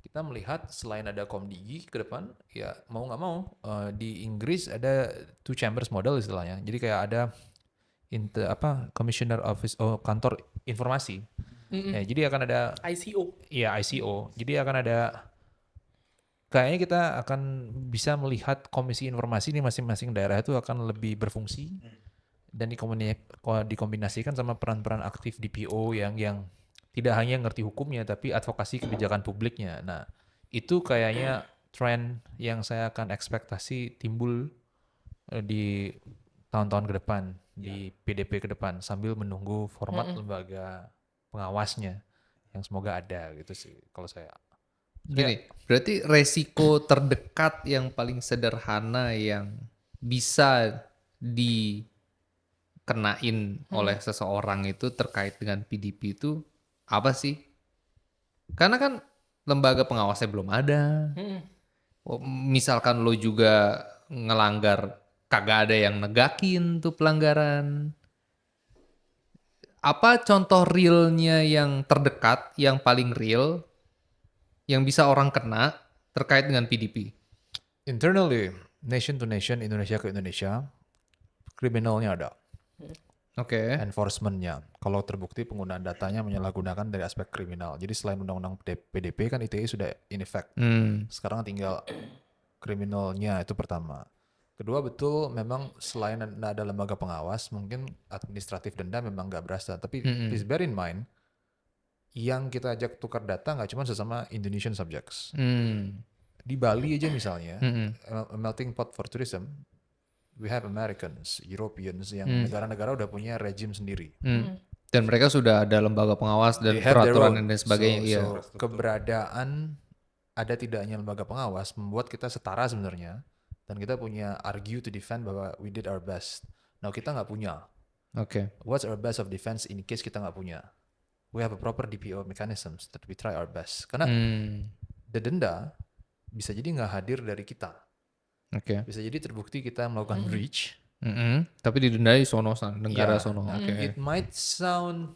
kita melihat selain ada Komdigi ke depan ya mau nggak mau di Inggris ada two chambers model istilahnya. Jadi kayak ada Commissioner Office kantor informasi. Ya, jadi akan ada ICO. Iya, ICO. Jadi akan ada kayaknya kita akan bisa melihat komisi informasi di masing-masing daerah itu akan lebih berfungsi dan dikombinasikan sama peran-peran aktif DPO yang tidak hanya ngerti hukumnya tapi advokasi kebijakan publiknya. Nah, itu kayaknya tren yang saya akan ekspektasi timbul di tahun-tahun ke depan di PDP ke depan sambil menunggu format lembaga pengawasnya yang semoga ada gitu sih kalau saya. Gini, berarti resiko terdekat yang paling sederhana yang bisa dikenain oleh seseorang itu terkait dengan PDP itu apa sih? Karena kan lembaga pengawasnya belum ada. Misalkan lo juga ngelanggar, kagak ada yang negakin tuh pelanggaran. Apa contoh realnya yang terdekat, yang paling real, yang bisa orang kena terkait dengan PDP? Internally, nation to nation, Indonesia ke Indonesia, kriminalnya ada. Oke. Enforcementnya, kalau terbukti penggunaan datanya menyalahgunakan dari aspek kriminal. Jadi selain undang-undang PDP kan ITE sudah in effect. Sekarang tinggal kriminalnya itu pertama. Kedua betul memang selain ada lembaga pengawas, mungkin administratif denda memang nggak berasa. Tapi please bear in mind, yang kita ajak tukar data nggak cuma sesama Indonesian subjects. Di Bali aja misalnya, a melting pot for tourism, we have Americans, Europeans yang negara-negara udah punya rejim sendiri. Dan mereka sudah ada lembaga pengawas dan They have their peraturan own. dan sebagainya. Iya. So keberadaan ada tidaknya lembaga pengawas membuat kita setara sebenarnya, dan kita punya argue to defend bahwa we did our best. Nah kita nggak punya. Oke. What's our best of defense in case kita nggak punya? We have a proper DPO mechanisms that we try our best. Karena the denda bisa jadi nggak hadir dari kita. Oke. Bisa jadi terbukti kita melakukan breach. Tapi didendai sono negara Ya, sono. Oke. It might sound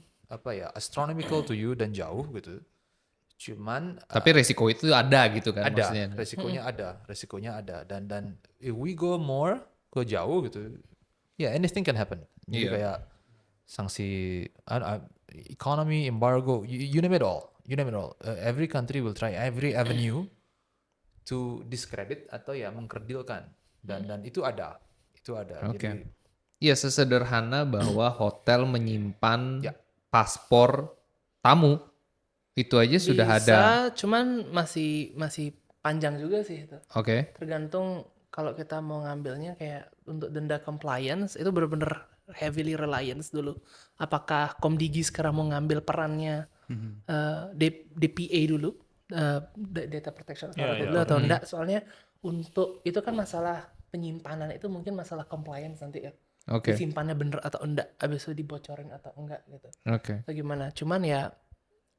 astronomical to you dan jauh gitu. Cuman Tapi resiko itu ada gitu kan ada maksudnya. resikonya ada dan if we go more ke jauh gitu, anything can happen. Jadi kayak sanksi economy embargo, you name it all. Every country will try every avenue to discredit atau mengkerdilkan dan itu ada. Oke. Jadi Iya, sesederhana bahwa hotel menyimpan paspor tamu itu aja sudah Bisa, ada. cuman masih panjang juga sih itu. Oke. Tergantung kalau kita mau ngambilnya kayak untuk denda compliance itu benar-benar heavily reliance dulu. Apakah Komdigi sekarang mau ngambil perannya DPA dulu, Data Protection Authority dulu atau enggak? Soalnya untuk itu kan masalah penyimpanan itu mungkin masalah compliance nanti ya. Oke. Disimpannya bener atau enggak, habis itu dibocorin atau enggak gitu. Oke. Atau gimana? Cuman ya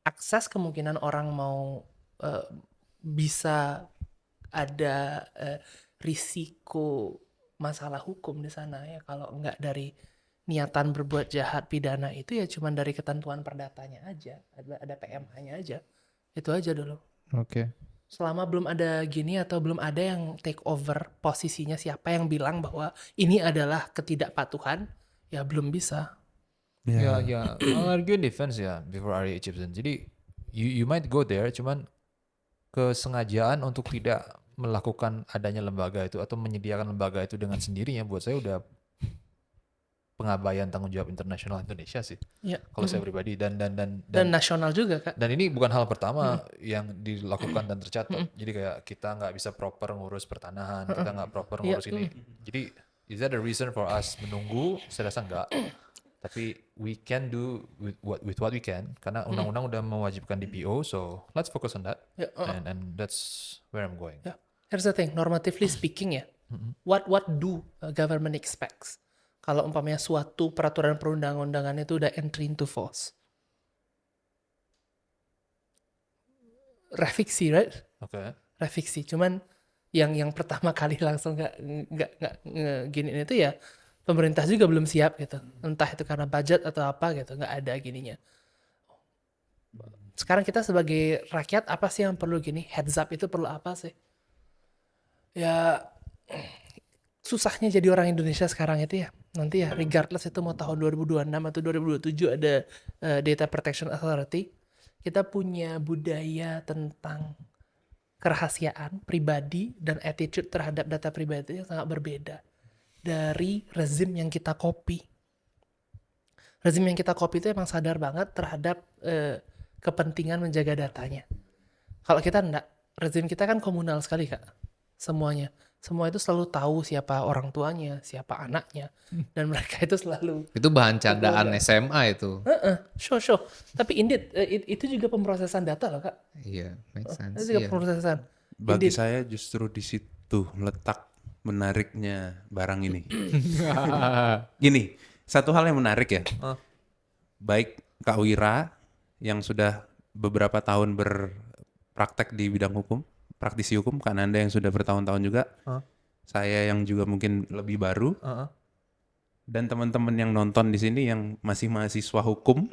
akses kemungkinan orang mau bisa ada risiko masalah hukum di sana ya, kalau enggak dari niatan berbuat jahat pidana itu ya cuman dari ketentuan perdatanya aja, ada PMH-nya aja. Itu aja dulu. Oke. Selama belum ada gini atau belum ada yang take over posisinya, siapa yang bilang bahwa ini adalah ketidakpatuhan, ya belum bisa. I'll argue in defense before Ari chips in. Jadi you might go there, cuman kesengajaan untuk tidak melakukan adanya lembaga itu atau menyediakan lembaga itu dengan sendirinya buat saya udah pengabaian tanggung jawab internasional Indonesia sih. Ya. Kalau saya pribadi dan nasional juga Kak. dan ini bukan hal pertama yang dilakukan dan tercatat. Jadi kayak kita nggak bisa proper ngurus pertanahan, kita nggak proper ngurus ini. Jadi is that a reason for us menunggu? Saya rasa enggak. Tapi we can do with what we can karena undang-undang udah mewajibkan DPO, so let's focus on that. And that's where I'm going. Yeah. Here's the thing, normatively speaking ya, what do government expects? Kalau umpamanya suatu peraturan perundang-undangan itu udah entry into force. Revisi, right? Oke. Revisi. Cuman yang pertama kali langsung nggak gini itu ya pemerintah juga belum siap gitu. Entah itu karena budget atau apa gitu, nggak ada gininya. Sekarang kita sebagai rakyat apa sih yang perlu gini? Heads up itu perlu apa sih? Ya susahnya jadi orang Indonesia sekarang itu ya. Nanti ya regardless itu mau tahun 2026 atau 2027 ada Data Protection Authority, kita punya budaya tentang kerahasiaan pribadi dan attitude terhadap data pribadi yang sangat berbeda dari rezim yang kita copy. Rezim yang kita copy itu emang sadar banget terhadap kepentingan menjaga datanya. Kalau kita enggak, rezim kita kan komunal sekali Kak. Semuanya. Semua itu selalu tahu siapa orang tuanya, siapa anaknya. Dan mereka itu selalu... Itu bahan candaan SMA itu. Sure. Tapi indeed, itu juga pemrosesan data loh Kak. Iya, make sense. Itu juga pemrosesan. Bagi Indeed. saya justru di situ letak menariknya barang ini. Gini, satu hal yang menarik ya. Baik Kak Wira yang sudah beberapa tahun berpraktek di bidang hukum, praktisi hukum, Kak Nanda yang sudah bertahun-tahun juga, saya yang juga mungkin lebih baru. Dan teman-teman yang nonton di sini yang masih mahasiswa hukum,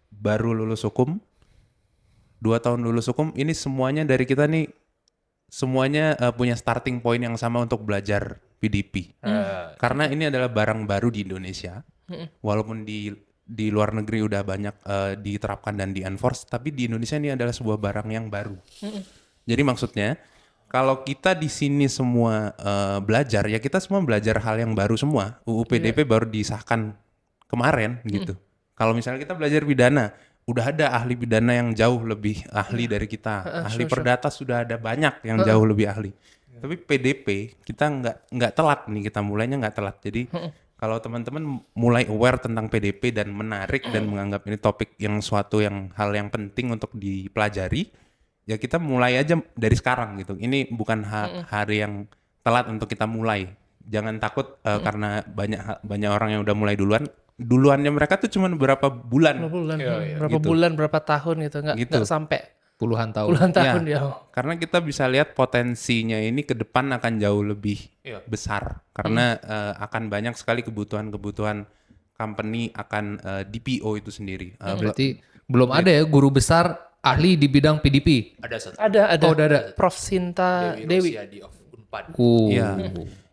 baru lulus hukum, 2 tahun lulus hukum, ini semuanya dari kita nih, semuanya punya starting point yang sama untuk belajar PDP. Karena ini adalah barang baru di Indonesia. Walaupun di luar negeri udah banyak diterapkan dan di-enforce, tapi di Indonesia ini adalah sebuah barang yang baru. Jadi maksudnya, kalau kita di sini semua belajar, ya kita semua belajar hal yang baru semua. UU PDP baru disahkan kemarin gitu. Kalau misalnya kita belajar pidana, udah ada ahli pidana yang jauh lebih ahli dari kita. Ahli perdata sudah ada banyak yang jauh lebih ahli. Tapi PDP kita nggak telat nih, kita mulainya nggak telat. Jadi kalau teman-teman mulai aware tentang PDP dan menarik dan menganggap ini topik yang suatu yang hal yang penting untuk dipelajari, ya kita mulai aja dari sekarang gitu. Ini bukan hari yang telat untuk kita mulai. Jangan takut karena banyak orang yang udah mulai duluan. Duluannya mereka tuh cuma berapa bulan. Berapa bulan, berapa tahun gitu, nggak sampai Puluhan tahun. puluhan tahun ya. Karena kita bisa lihat potensinya ini ke depan akan jauh lebih besar. Karena akan banyak sekali kebutuhan-kebutuhan company akan DPO itu sendiri. Berarti belum ada ya guru besar ahli di bidang PDP. Ada satu. Ada. Oh, udah ada. Prof. Sinta Dewi. Rosiadi of Unpad.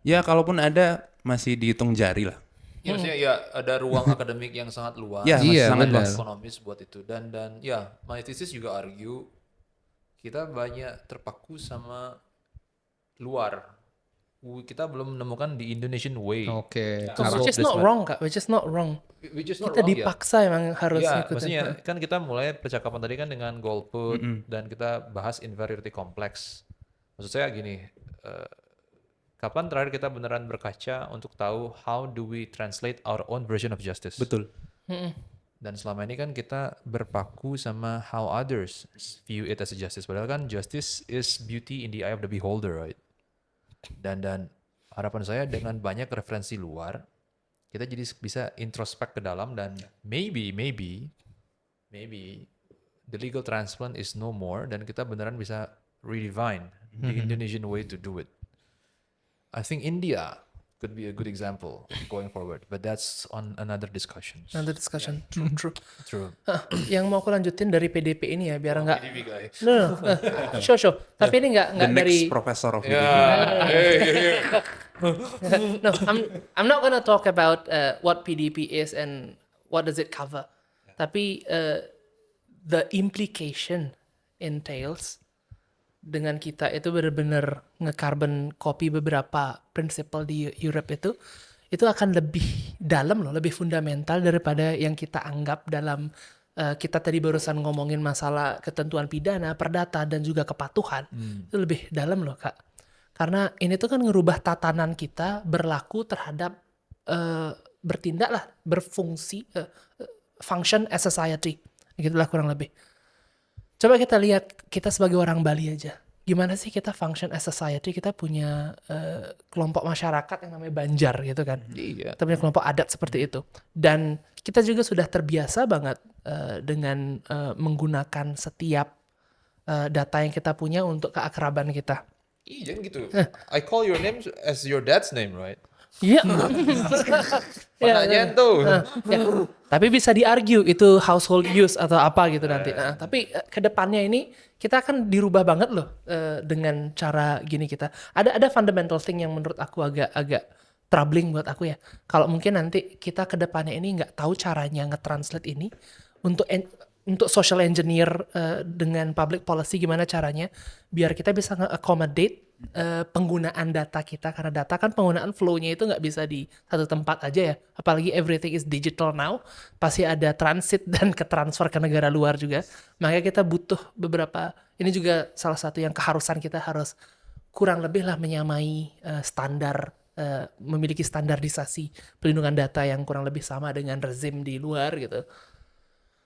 Ya kalaupun ada masih dihitung jari lah. Ya, maksudnya ya ada ruang akademik yang sangat luas. Ya, Iya, sangat benar. luas. Ekonomis buat itu dan ya my thesis juga argue kita banyak terpaku sama luar. Kita belum menemukan the Indonesian way. Oke. Which is not wrong, Kak. Which is not wrong. Which is not Kita wrong, ya. dipaksa emang harus Ya, ngikutin. maksudnya kan kita mulai percakapan tadi kan dengan golput dan kita bahas inferiority complex. Maksud saya gini, kapan terakhir kita beneran berkaca untuk tahu how do we translate our own version of justice? Betul. Dan selama ini kan kita berpaku sama how others view it as a justice. Padahal kan justice is beauty in the eye of the beholder, right? Dan harapan saya dengan banyak referensi luar, kita jadi bisa introspek ke dalam dan maybe the legal transplant is no more dan kita beneran bisa redefine the Indonesian way to do it. I think India could be a good example going forward, but that's on another discussion. Another discussion. True. True. Yang mau aku lanjutin dari PDP ini ya, biar nggak. PDP guy. No. Sure. Tapi ini nggak The dari. next professor of PDP. No, I'm not gonna talk about what PDP is and what does it cover. Tapi the implication entails dengan kita itu benar-benar nge-carbon copy beberapa prinsipal di Europe itu akan lebih dalam loh, lebih fundamental daripada yang kita anggap dalam kita tadi barusan ngomongin masalah ketentuan pidana, perdata dan juga kepatuhan. Itu lebih dalam loh, Kak. Karena ini tuh kan ngerubah tatanan kita berlaku terhadap bertindak lah, berfungsi, function as society. Gitulah kurang lebih. Coba kita lihat kita sebagai orang Bali aja. Gimana sih kita function as society? Kita punya kelompok masyarakat yang namanya Banjar gitu kan. Iya. Kita punya kelompok adat seperti itu. Dan kita juga sudah terbiasa banget dengan menggunakan setiap data yang kita punya untuk keakraban kita. Iya, jangan gitu. I call your name as your dad's name, right? Iya. Penanyaan tuh. Ya. Tapi bisa di-argue itu household use atau apa gitu nanti. Nah, tapi ke depannya ini kita akan dirubah banget loh dengan cara gini kita. Ada fundamental thing yang menurut aku agak troubling buat aku ya. Kalau mungkin nanti kita ke depannya ini nggak tahu caranya nge-translate ini untuk social engineer dengan public policy gimana caranya biar kita bisa nge-accommodate penggunaan data kita, karena data kan penggunaan flow-nya itu nggak bisa di satu tempat aja ya, apalagi everything is digital now, pasti ada transit dan ke-transfer ke negara luar juga, makanya kita butuh beberapa, ini juga salah satu yang keharusan kita harus kurang lebih lah menyamai standar, memiliki standarisasi pelindungan data yang kurang lebih sama dengan rezim di luar gitu.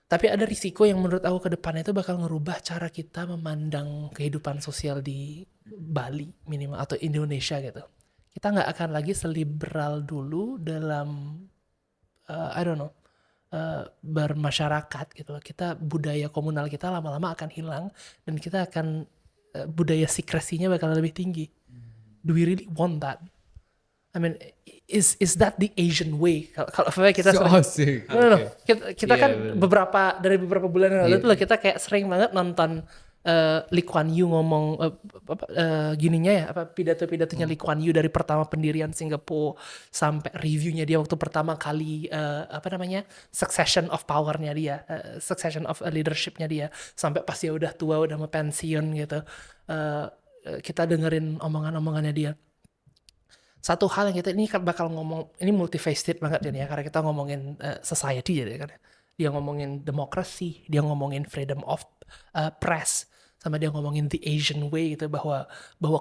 Tapi ada risiko yang menurut aku ke depannya itu bakal ngerubah cara kita memandang kehidupan sosial di Bali minimal atau Indonesia gitu. Kita nggak akan lagi seliberal dulu dalam bermasyarakat gitu. Kita budaya komunal kita lama-lama akan hilang dan kita akan budaya sekresinya bakal lebih tinggi. Do we really want that? I mean, is that the Asian way? Kalau kita So sering, asik. no. Kita Iya, kan bener. dari beberapa bulan yang lalu Iya. tuh loh, kita kayak sering banget nonton Lee Kuan Yew ngomong gininya ya, apa pidato-pidatonya Lee Kuan Yew dari pertama pendirian Singapura sampai reviewnya dia waktu pertama kali succession of powernya dia, succession of leadershipnya dia, sampai pas dia udah tua udah mau pensiun gitu. Kita dengerin omongan-omongannya dia. Satu hal yang kita ini kan bakal ngomong, ini multifaceted banget ya karena kita ngomongin society ya kan. Dia ngomongin demokrasi, dia ngomongin freedom of press, sama dia ngomongin the Asian way gitu, bahwa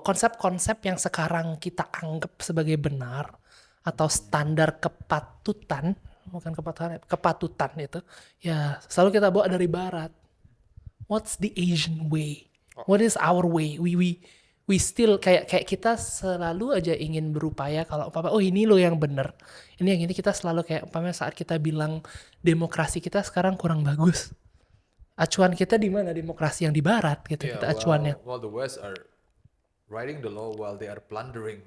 konsep-konsep yang sekarang kita anggap sebagai benar atau standar kepatutan, bukan kepatutan itu ya selalu kita bawa dari barat. What's the Asian way? What is our way? We still kayak kita selalu aja ingin berupaya kalau oh ini loh yang bener. Ini yang ini kita selalu kayak saat kita bilang demokrasi kita sekarang kurang bagus. Acuan kita di mana demokrasi yang di barat gitu kita acuannya. While the West are writing the law while they are plundering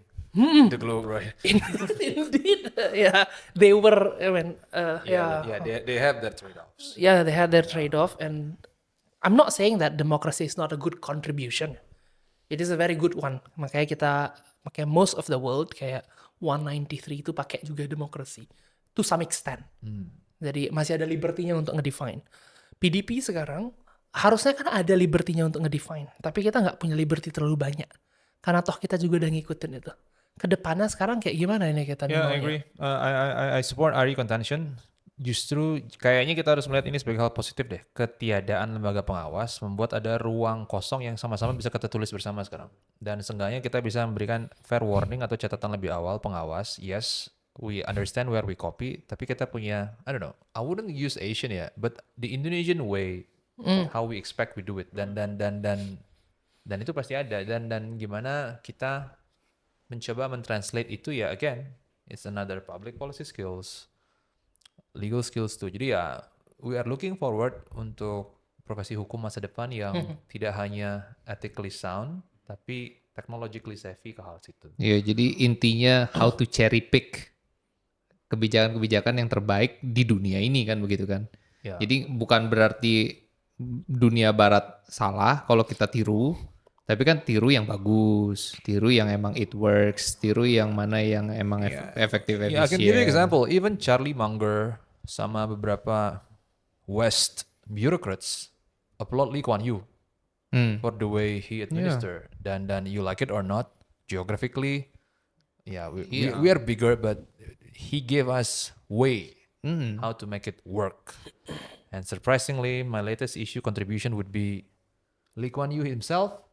the globe, right? Indeed. Yeah, they were They have their trade-offs. Yeah, they had their trade-off, and I'm not saying that democracy is not a good contribution. It is a very good one. Makanya most of the world kayak 193 itu pakai juga demokrasi to some extent. Jadi masih ada liberty-nya untuk ngedefine. PDP sekarang harusnya kan ada liberty-nya untuk ngedefine, tapi kita nggak punya liberty terlalu banyak. Karena toh kita juga udah ngikutin itu. Kedepannya sekarang kayak gimana ini kita? Yeah, I agree. I support Ari contention. Justru kayaknya kita harus melihat ini sebagai hal positif deh. Ketiadaan lembaga pengawas membuat ada ruang kosong yang sama-sama bisa kita tulis bersama sekarang. Dan seenggaknya kita bisa memberikan fair warning atau catatan lebih awal pengawas. Yes, we understand where we copy, tapi kita punya, I don't know, I wouldn't use Asian ya, but the Indonesian way, how we expect we do it. Dan itu pasti ada. Dan gimana kita mencoba mentranslate itu ya, again, it's another public policy skills, legal skills tuh. Jadi ya, we are looking forward untuk profesi hukum masa depan yang tidak hanya ethically sound, tapi technologically savvy ke hal situ. Iya, jadi intinya how to cherry pick kebijakan-kebijakan yang terbaik di dunia ini kan begitu kan. Ya. Jadi bukan berarti dunia barat salah kalau kita tiru, tapi kan tiru yang bagus, tiru yang emang it works, tiru yang mana yang emang efektif efisien. Yeah, I can give you an example. Even Charlie Munger sama beberapa West bureaucrats applaud Lee Kuan Yew for the way he administered. Dan you like it or not, geographically, we are bigger, but he gave us way how to make it work. And surprisingly, my latest issue contribution would be Lee Kuan Yew himself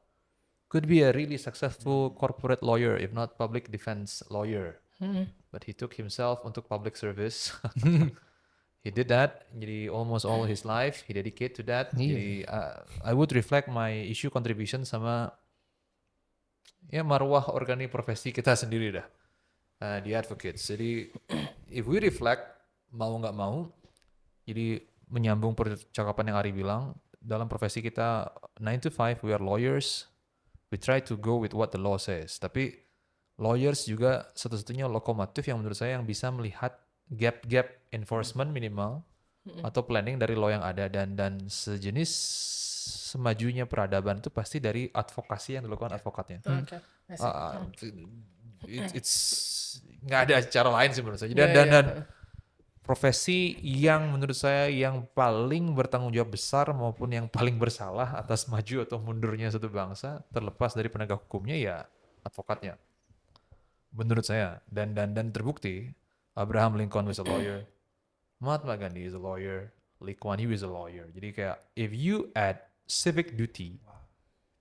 could be a really successful corporate lawyer, if not public defense lawyer. But he took himself untuk public service. He did that. Jadi almost all his life he dedicate to that. Jadi I would reflect my issue contribution sama marwah organi profesi kita sendiri dah. The advocates. Jadi if we reflect mau nggak mau, jadi menyambung percakapan yang Ari bilang, dalam profesi kita 9 to 5 we are lawyers. We try to go with what the law says. Tapi lawyers juga satu-satunya lokomotif yang menurut saya yang bisa melihat gap-gap enforcement minimal atau planning dari law yang ada, dan sejenis semajunya peradaban itu pasti dari advokasi yang dilakukan advokatnya. It's nggak ada cara lain sih menurut saya. Dan profesi yang menurut saya yang paling bertanggung jawab besar maupun yang paling bersalah atas maju atau mundurnya satu bangsa terlepas dari penegak hukumnya ya advokatnya. Menurut saya. Dan terbukti Abraham Lincoln was a lawyer, Mahatma Gandhi is a lawyer, Lee Kuan Yew is a lawyer. Jadi kayak if you add civic duty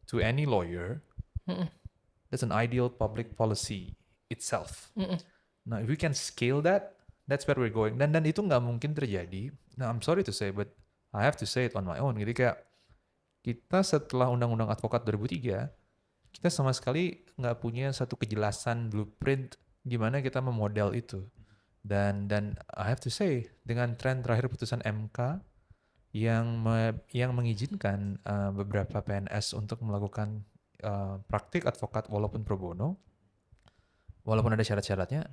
to any lawyer, that's an ideal public policy itself. Now if we can scale that, that's where we're going. Dan itu nggak mungkin terjadi. Nah, I'm sorry to say, but I have to say it on my own. Jadi kayak kita setelah Undang-Undang Advokat 2003, kita sama sekali nggak punya satu kejelasan blueprint gimana kita memodel itu. Dan I have to say, dengan tren terakhir putusan MK yang mengizinkan beberapa PNS untuk melakukan praktik advokat walaupun pro bono, walaupun ada syarat-syaratnya,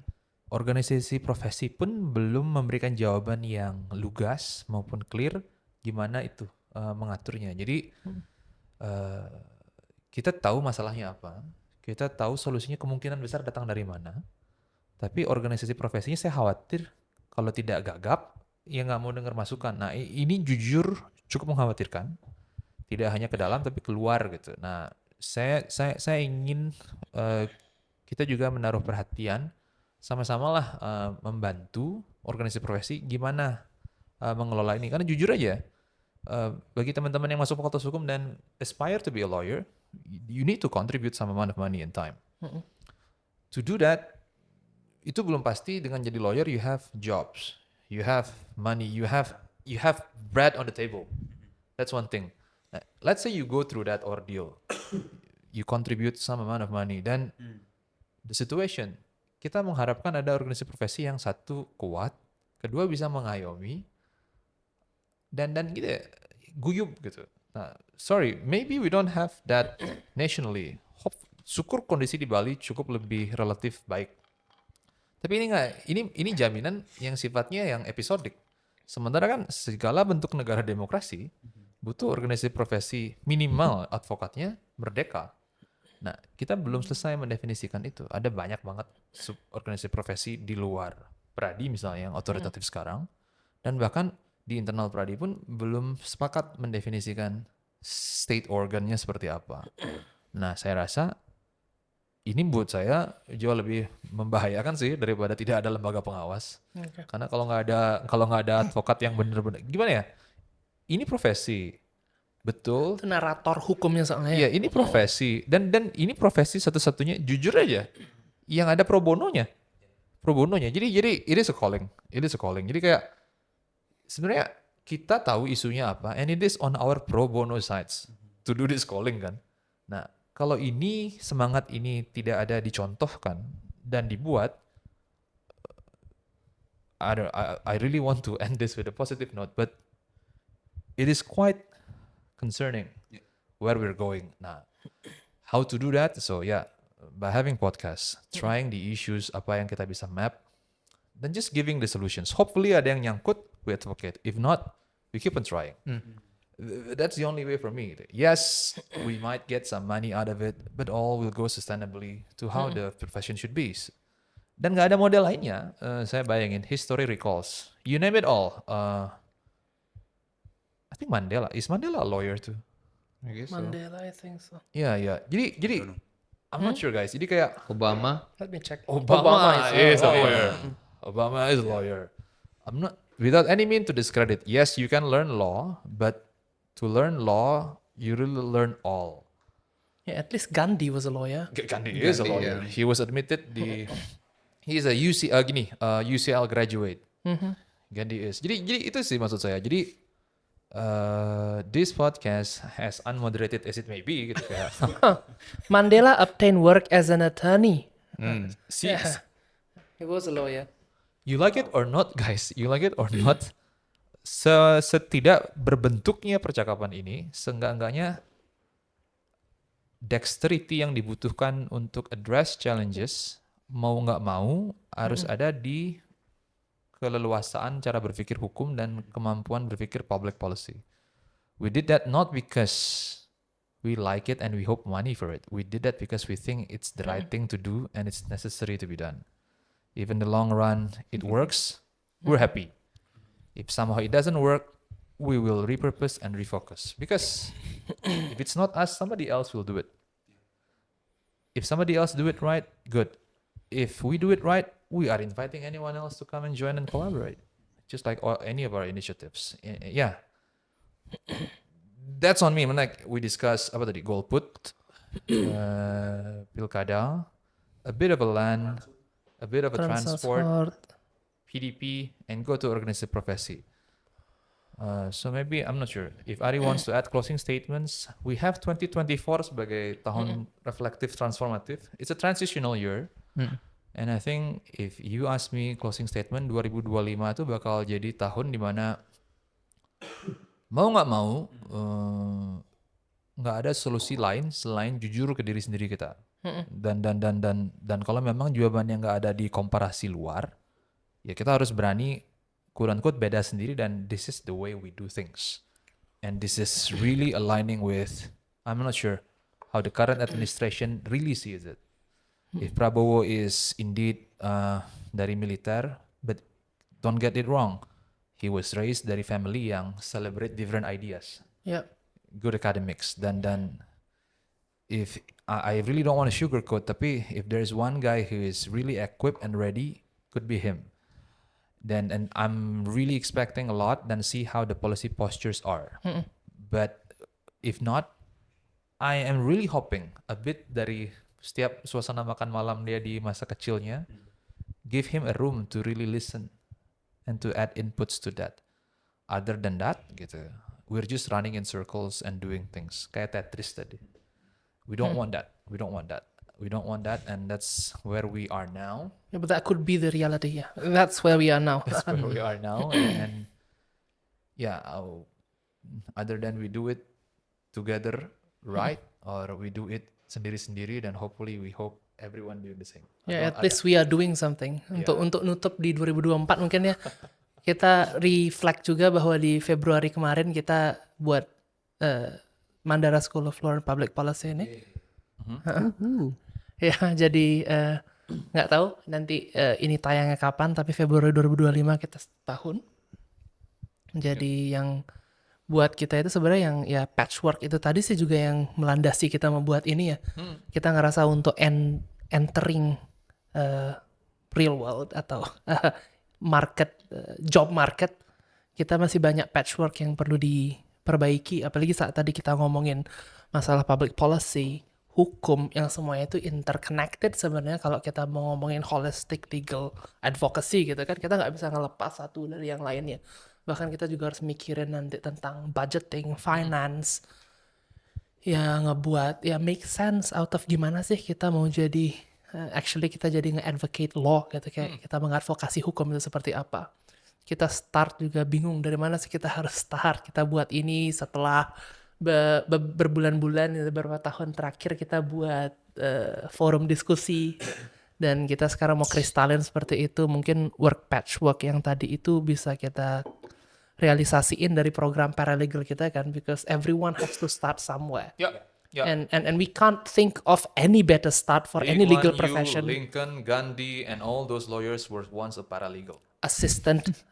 organisasi profesi pun belum memberikan jawaban yang lugas maupun clear gimana itu mengaturnya. Jadi kita tahu masalahnya apa, kita tahu solusinya kemungkinan besar datang dari mana, tapi organisasi profesinya saya khawatir kalau tidak gagap, ya nggak mau dengar masukan. Nah ini jujur cukup mengkhawatirkan, tidak hanya ke dalam tapi keluar gitu. Nah saya ingin kita juga menaruh perhatian, sama-sama lah membantu organisasi profesi gimana mengelola ini. Karena jujur aja, bagi teman-teman yang masuk fakultas hukum dan aspire to be a lawyer, you need to contribute some amount of money and time. To do that, itu belum pasti dengan jadi lawyer you have jobs, you have money, you have bread on the table. That's one thing. Nah, let's say you go through that ordeal, you contribute some amount of money, then the situation, kita mengharapkan ada organisasi profesi yang satu kuat, kedua bisa mengayomi, dan gitu ya, guyup gitu. Nah, sorry, maybe we don't have that nationally. Syukur kondisi di Bali cukup lebih relatif baik. Tapi ini enggak, ini jaminan yang sifatnya yang episodik. Sementara kan segala bentuk negara demokrasi butuh organisasi profesi minimal advokatnya merdeka. Nah, kita belum selesai mendefinisikan itu. Ada banyak banget organisasi profesi di luar Pradi misalnya yang otoritatif sekarang, dan bahkan di internal Pradi pun belum sepakat mendefinisikan state organnya seperti apa. Nah, saya rasa ini buat saya jauh lebih membahayakan sih daripada tidak ada lembaga pengawas. Karena kalau nggak ada advokat yang benar-benar gimana ya? Ini profesi, betul. Itu narator hukumnya soalnya. Iya, ini profesi dan ini profesi satu-satunya jujur aja yang ada pro bononya. Jadi it is a calling. Jadi kayak sebenarnya kita tahu isunya apa, and it is on our pro bono sides to do this calling kan. Nah, kalau ini semangat ini tidak ada dicontohkan dan dibuat, I really want to end this with a positive note, but it is quite concerning where we're going. Nah, how to do that? So yeah, by having podcasts, trying the issues, apa yang kita bisa map, then just giving the solutions. Hopefully ada yang nyangkut, we advocate. If not, we keep on trying. That's the only way for me. Yes, we might get some money out of it, but all will go sustainably to how the profession should be. Dan nggak ada model lainnya. Saya bayangin, history recalls. You name it all. I think Mandela. Is Mandela a lawyer too? I guess so. Mandela, I think so. Iya. Jadi I'm not sure guys. Jadi kayak Obama. Let me check. Obama is a lawyer. Obama is a lawyer. I'm not, without any mean to discredit. Yes, you can learn law, but to learn law, you really learn all. Yeah, at least Gandhi was a lawyer. Gandhi is a lawyer. yeah. He was admitted he's a UCL graduate. Gandhi is. Jadi itu sih maksud saya. Jadi this podcast, as unmoderated as it may be, gitu kayak. Mandela obtained work as an attorney. See, He was a lawyer. you like it or not, guys. You like it or not. Setidak berbentuknya percakapan ini, seenggak-enggaknya dexterity yang dibutuhkan untuk address challenges, mau nggak mau, harus ada di keleluasaan cara berpikir hukum dan kemampuan berpikir public policy. We did that not because we like it and we hope money for it. We did that because we think it's the right thing to do and it's necessary to be done. If in the long run it works, we're happy. If somehow it doesn't work, we will repurpose and refocus. Because if it's not us, somebody else will do it. If somebody else do it right, good. If we do it right, we are inviting anyone else to come and join and collaborate. Just like any of our initiatives. Yeah. That's on me. Like we discussed apa tadi, golput, pilkada, a bit of a land, a bit of a transport, PDP, and go to organisasi profesi. So maybe, I'm not sure. If Ari wants to add closing statements, we have 2024 sebagai tahun reflektif transformatif. It's a transitional year. And I think if you ask me closing statement, 2025 itu bakal jadi tahun dimana mau nggak mau, nggak ada solusi lain selain jujur ke diri sendiri kita. Dan kalau memang jawabannya nggak ada di komparasi luar, ya kita harus berani quote unquote beda sendiri, dan this is the way we do things. And this is really aligning with, I'm not sure how the current administration really sees it. If Prabowo is indeed dari militer, but don't get it wrong, he was raised dari family yang celebrate different ideas, Ya. good academics. Dan if I really don't want to sugarcoat, tapi if there's one guy who is really equipped and ready, could be him. And I'm really expecting a lot, dan see how the policy postures are. But if not, I am really hoping a bit dari setiap suasana makan malam dia di masa kecilnya, give him a room to really listen and to add inputs to that. Other than that, gitu, we're just running in circles and doing things kayak Tetris tadi. We don't want that. We don't want that. We don't want that, and that's where we are now. Yeah, but that could be the reality. Yeah, that's where we are now. That's where we are now. And yeah, other than we do it together, right, or we do it sendiri-sendiri, dan hopefully we hope everyone do the same. Ya, at least we are doing something. Untuk nutup di 2024 mungkin ya. Kita reflect juga bahwa di Februari kemarin kita buat Mandara School of Law and Public Policy ini. Ya, jadi nggak tahu nanti ini tayangnya kapan, tapi Februari 2025 kita setahun. Jadi yang buat kita itu sebenarnya yang ya patchwork itu tadi sih juga yang melandasi kita membuat ini ya. Kita ngerasa untuk entering real world atau market, job market, kita masih banyak patchwork yang perlu diperbaiki. Apalagi saat tadi kita ngomongin masalah public policy, hukum, yang semuanya itu interconnected sebenarnya. Kalau kita mau ngomongin holistic legal advocacy gitu kan, kita nggak bisa ngelepas satu dari yang lainnya. Bahkan kita juga harus mikirin nanti tentang budgeting, finance, ya ngebuat, ya make sense out of gimana sih kita mau jadi, actually kita jadi nge-advocate law gitu, kayak kita mengadvokasi hukum itu seperti apa. Kita start juga bingung dari mana sih kita harus start. Kita buat ini setelah berbulan-bulan, beberapa tahun terakhir kita buat forum diskusi, dan kita sekarang mau kristalin seperti itu. Mungkin work patchwork yang tadi itu bisa kita realisasiin dari program paralegal kita kan, because everyone has to start somewhere. Yeah. And we can't think of any better start for any legal profession. Lincoln, Gandhi, and all those lawyers were once a paralegal. Assistant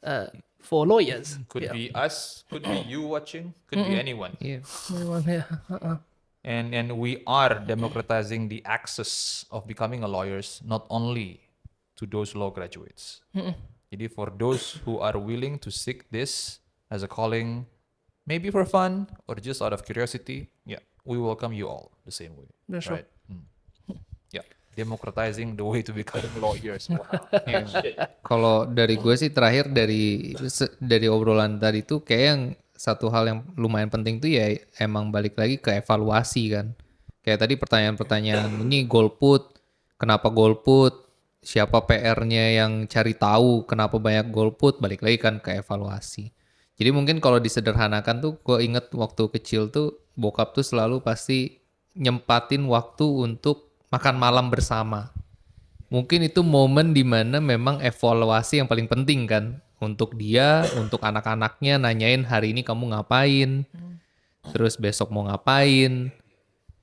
for lawyers. Could be us, could be you watching, could be anyone. Iya. And we are democratizing the access of becoming a lawyers, not only to those law graduates. Jadi for those who are willing to seek this as a calling, maybe for fun or just out of curiosity, yeah, we welcome you all the same way. Yeah, sure. Right? Yeah, democratizing the way to becoming lawyers. Wow. Kalau dari gue sih terakhir dari obrolan tadi tuh kayak yang satu hal yang lumayan penting tuh ya emang balik lagi ke evaluasi kan. Kayak tadi pertanyaan-pertanyaan ini golput, kenapa golput? Siapa PR-nya yang cari tahu kenapa banyak golput, balik lagi kan ke evaluasi. Jadi mungkin kalau disederhanakan tuh gue inget waktu kecil tuh bokap tuh selalu pasti nyempatin waktu untuk makan malam bersama. Mungkin itu momen dimana memang evaluasi yang paling penting kan. Untuk dia, untuk anak-anaknya nanyain hari ini kamu ngapain, terus besok mau ngapain.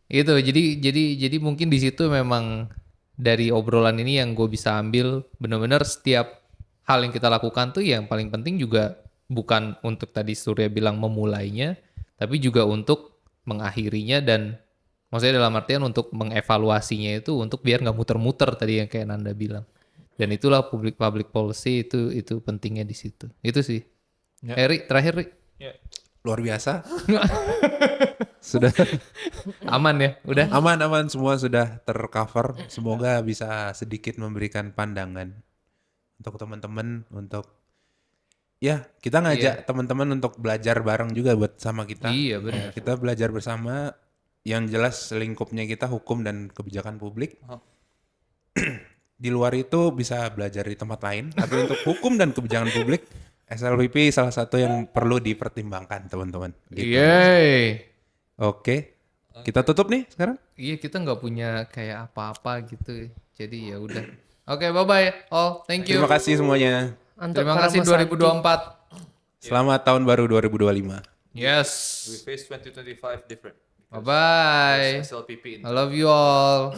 Itu jadi mungkin di situ memang dari obrolan ini yang gue bisa ambil benar-benar setiap hal yang kita lakukan tuh yang paling penting juga bukan untuk tadi Surya bilang memulainya, tapi juga untuk mengakhirinya, dan maksudnya dalam artian untuk mengevaluasinya itu untuk biar nggak muter-muter tadi yang kayak Nanda bilang. Dan itulah public policy itu pentingnya di situ. Itu sih. Ya. Eri, terakhir Ri. Yeah. Luar biasa. Sudah Aman ya? Udah? aman semua sudah tercover. Semoga bisa sedikit memberikan pandangan untuk teman-teman, untuk ya kita ngajak teman-teman untuk belajar bareng juga buat sama kita. Iya benar. Kita belajar bersama. Yang jelas lingkupnya kita hukum dan kebijakan publik. Di luar itu bisa belajar di tempat lain. Tapi untuk hukum dan kebijakan publik, SLPP salah satu yang perlu dipertimbangkan teman-teman. Gitu. Yeay. Oke, Kita tutup nih sekarang. Iya, kita nggak punya kayak apa-apa gitu. Jadi ya udah. Oke, bye-bye all. Thank you. Terima kasih semuanya. Untuk Terima para kasih Masanti, 2024. Selamat tahun baru 2025. Yes. We face 2025 different. Bye-bye. SLPP in I love you all.